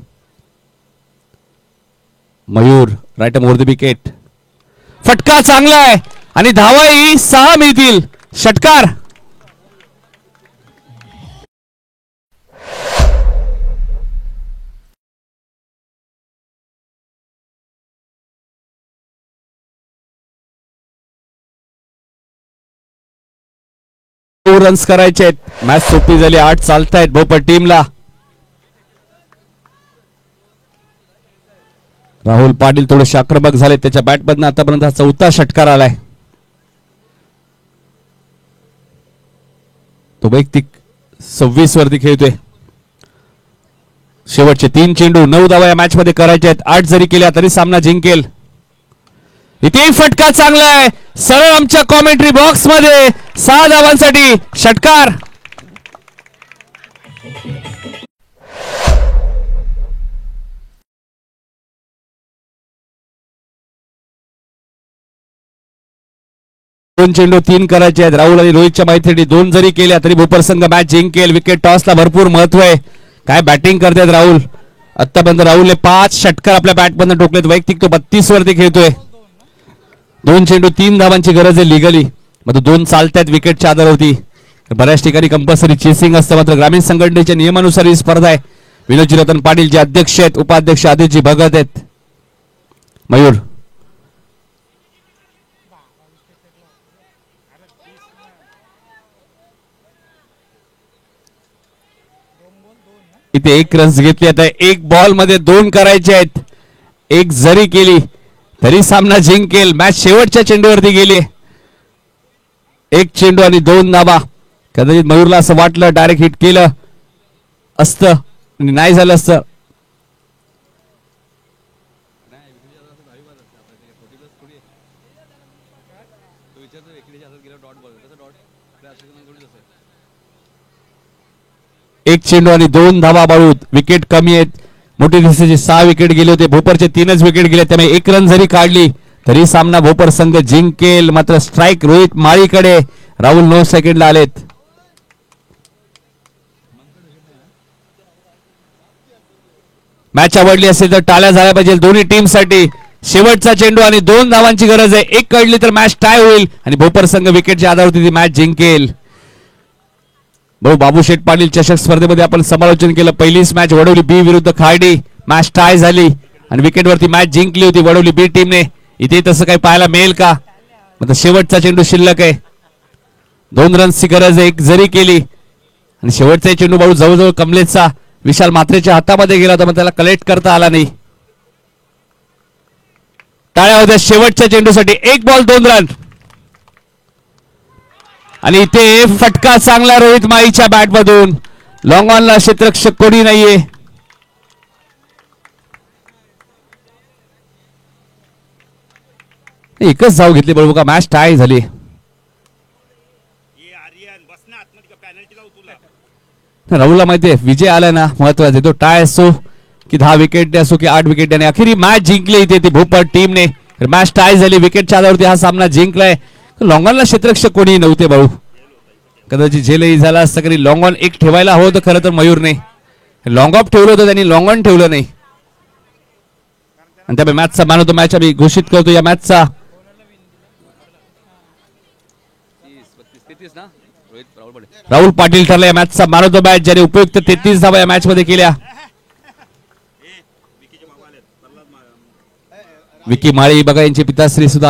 Mayur right over the wicket. फटका चांगला आहे आणि धावाही 6 मिळतील. षटकार रन्स करायचे आहेत. मॅच सोपी झाली. 8 चालतायत भोपर टीमला. राहुल पाटील थोडे आक्रमक झाले. त्याच्या बॅटमधनं आतापर्यंत हा 4था षटकार आलाय. तो वैयक्तिक 26 वरती खेळतोय. शेवटचे 3 चेंडू 9 धावा या मॅच मध्ये करायचे आहेत. 8 जरी केल्या तरी सामना जिंकेल. इथे फटका चांगला आहे. सरळ आमच्या कॉमेंट्री बॉक्स मध्ये 6 धावांसाठी षटकार. दोन चेंडू 3 करायचे आहेत. राहुल आणि रोहितच्या माहितीसाठी 2 जरी केल्या तरी भोपर संघ मॅच जिंकेल. विकेट टॉसला भरपूर महत्व आहे. काय बॅटिंग करतात राहुल. आतापर्यंत राहुलने 5 षटकार आपल्या बॅटमधून ठोकलेत. वैयक्तिक तो 32 वरती खेळतोय. 2 चेंडू 3 धावांची गरज आहे लिगली. मात्र 2 चालतात विकेटच्या आधारावरती. बऱ्याच ठिकाणी कंपल्सरी चेसिंग असतं. मात्र ग्रामीण संघटनेच्या नियमानुसार ही स्पर्धा आहे. विनोदजी रतन पाटील जे अध्यक्ष आहेत, उपाध्यक्ष आदित्यजी भगत आहेत. मयूर इथे 1 रन्स घेतली. आता 1 बॉल मध्ये 2 करायचे आहेत. 1 जरी केली तरी सामना जिंकेल. मॅच शेवटच्या चेंडूवरती गेली. 1 चेंडू आणि 2 धावा. कदाचित मयूरला असं वाटलं डायरेक्ट हिट केलं असतं आणि नाही झालं असतं. एक चेंडू आणि 2 धावा बाळूत. विकेट कमी आहेत. मोठी दिसण्याचे 6 विकेट गेले होते. भोपरचे 3च विकेट गेले. त्यामुळे 1 रन जरी काढली तरी सामना भोपर संघ जिंकेल. मात्र स्ट्राईक रोहित माळीकडे. राहुल 9 सेकंडला आलेत. मॅच आवडली असेल तर टाळ्या झाल्या पाहिजे दोन्ही टीम साठी. शेवटचा चेंडू आणि 2 धावांची गरज आहे. 1 काढली तर मॅच टाय होईल आणि भोपर संघ विकेटच्या आधारावरती ती मॅच जिंकेल. भाऊ बाबूशेठ पाटील चषक स्पर्धेमध्ये आपण समालोचन केलं. पहिलीच मॅच वडवली बी विरुद्ध खार्डी. मॅच टाय झाली आणि विकेटवरती मॅच जिंकली होती वडवली बी टीमने. इथे तसं काही पाहायला मिळेल का? आता शेवटचा चेंडू शिल्लक आहे. 2 रन्सची गरज आहे. 1 जरी केली आणि शेवटचा चेंडू भाऊ जवळजवळ कमलेशचा विशाल मात्रेच्या हातामध्ये गेला होता, पण त्याला कलेक्ट करता आला नाही. टाळ्या होत्या शेवटच्या चेंडूसाठी. 1 बॉल 2 रन आणि इथे फटका चांगला रोहित माळीच्या बॅट मधून. लॉंग ऑनला क्षेत्ररक्षक कोणी नाहीये. एकच धाव घेतली बरोबर का मॅच टाय झाली. राहुलला माहितीये विजय आला ना महत्वाचा आहे. तो टाय असो की 10 विकेट असो की 8 विकेट आणि अखेरी मॅच जिंकली इथे ती भोपर टीमने. मॅच टाय झाली. विकेटच्या आधारावरती हा सामना जिंकलाय. लॉंग ऑनला क्षेत्ररक्षक कोणी नव्हते भाऊ. कदाचित झेलही झाला असतं कधी लॉंग ऑन 1 ठेवायला हवं होतं खरं तर मयूरने. लॉंग ऑफ ठेवलं होतं त्यांनी, लॉंग ऑन ठेवलं नाही. आणि त्यामुळे मॅचचा मॅन ऑफ द मॅच आम्ही घोषित करतो या मॅचचा. राहुल पाटील ठरला या मॅचचा मॅन ऑफ द मॅच, ज्याने उपयुक्त 33 धावा या मॅच मध्ये केल्या. विकी माळी बघा यांचे पिताश्री सुद्धा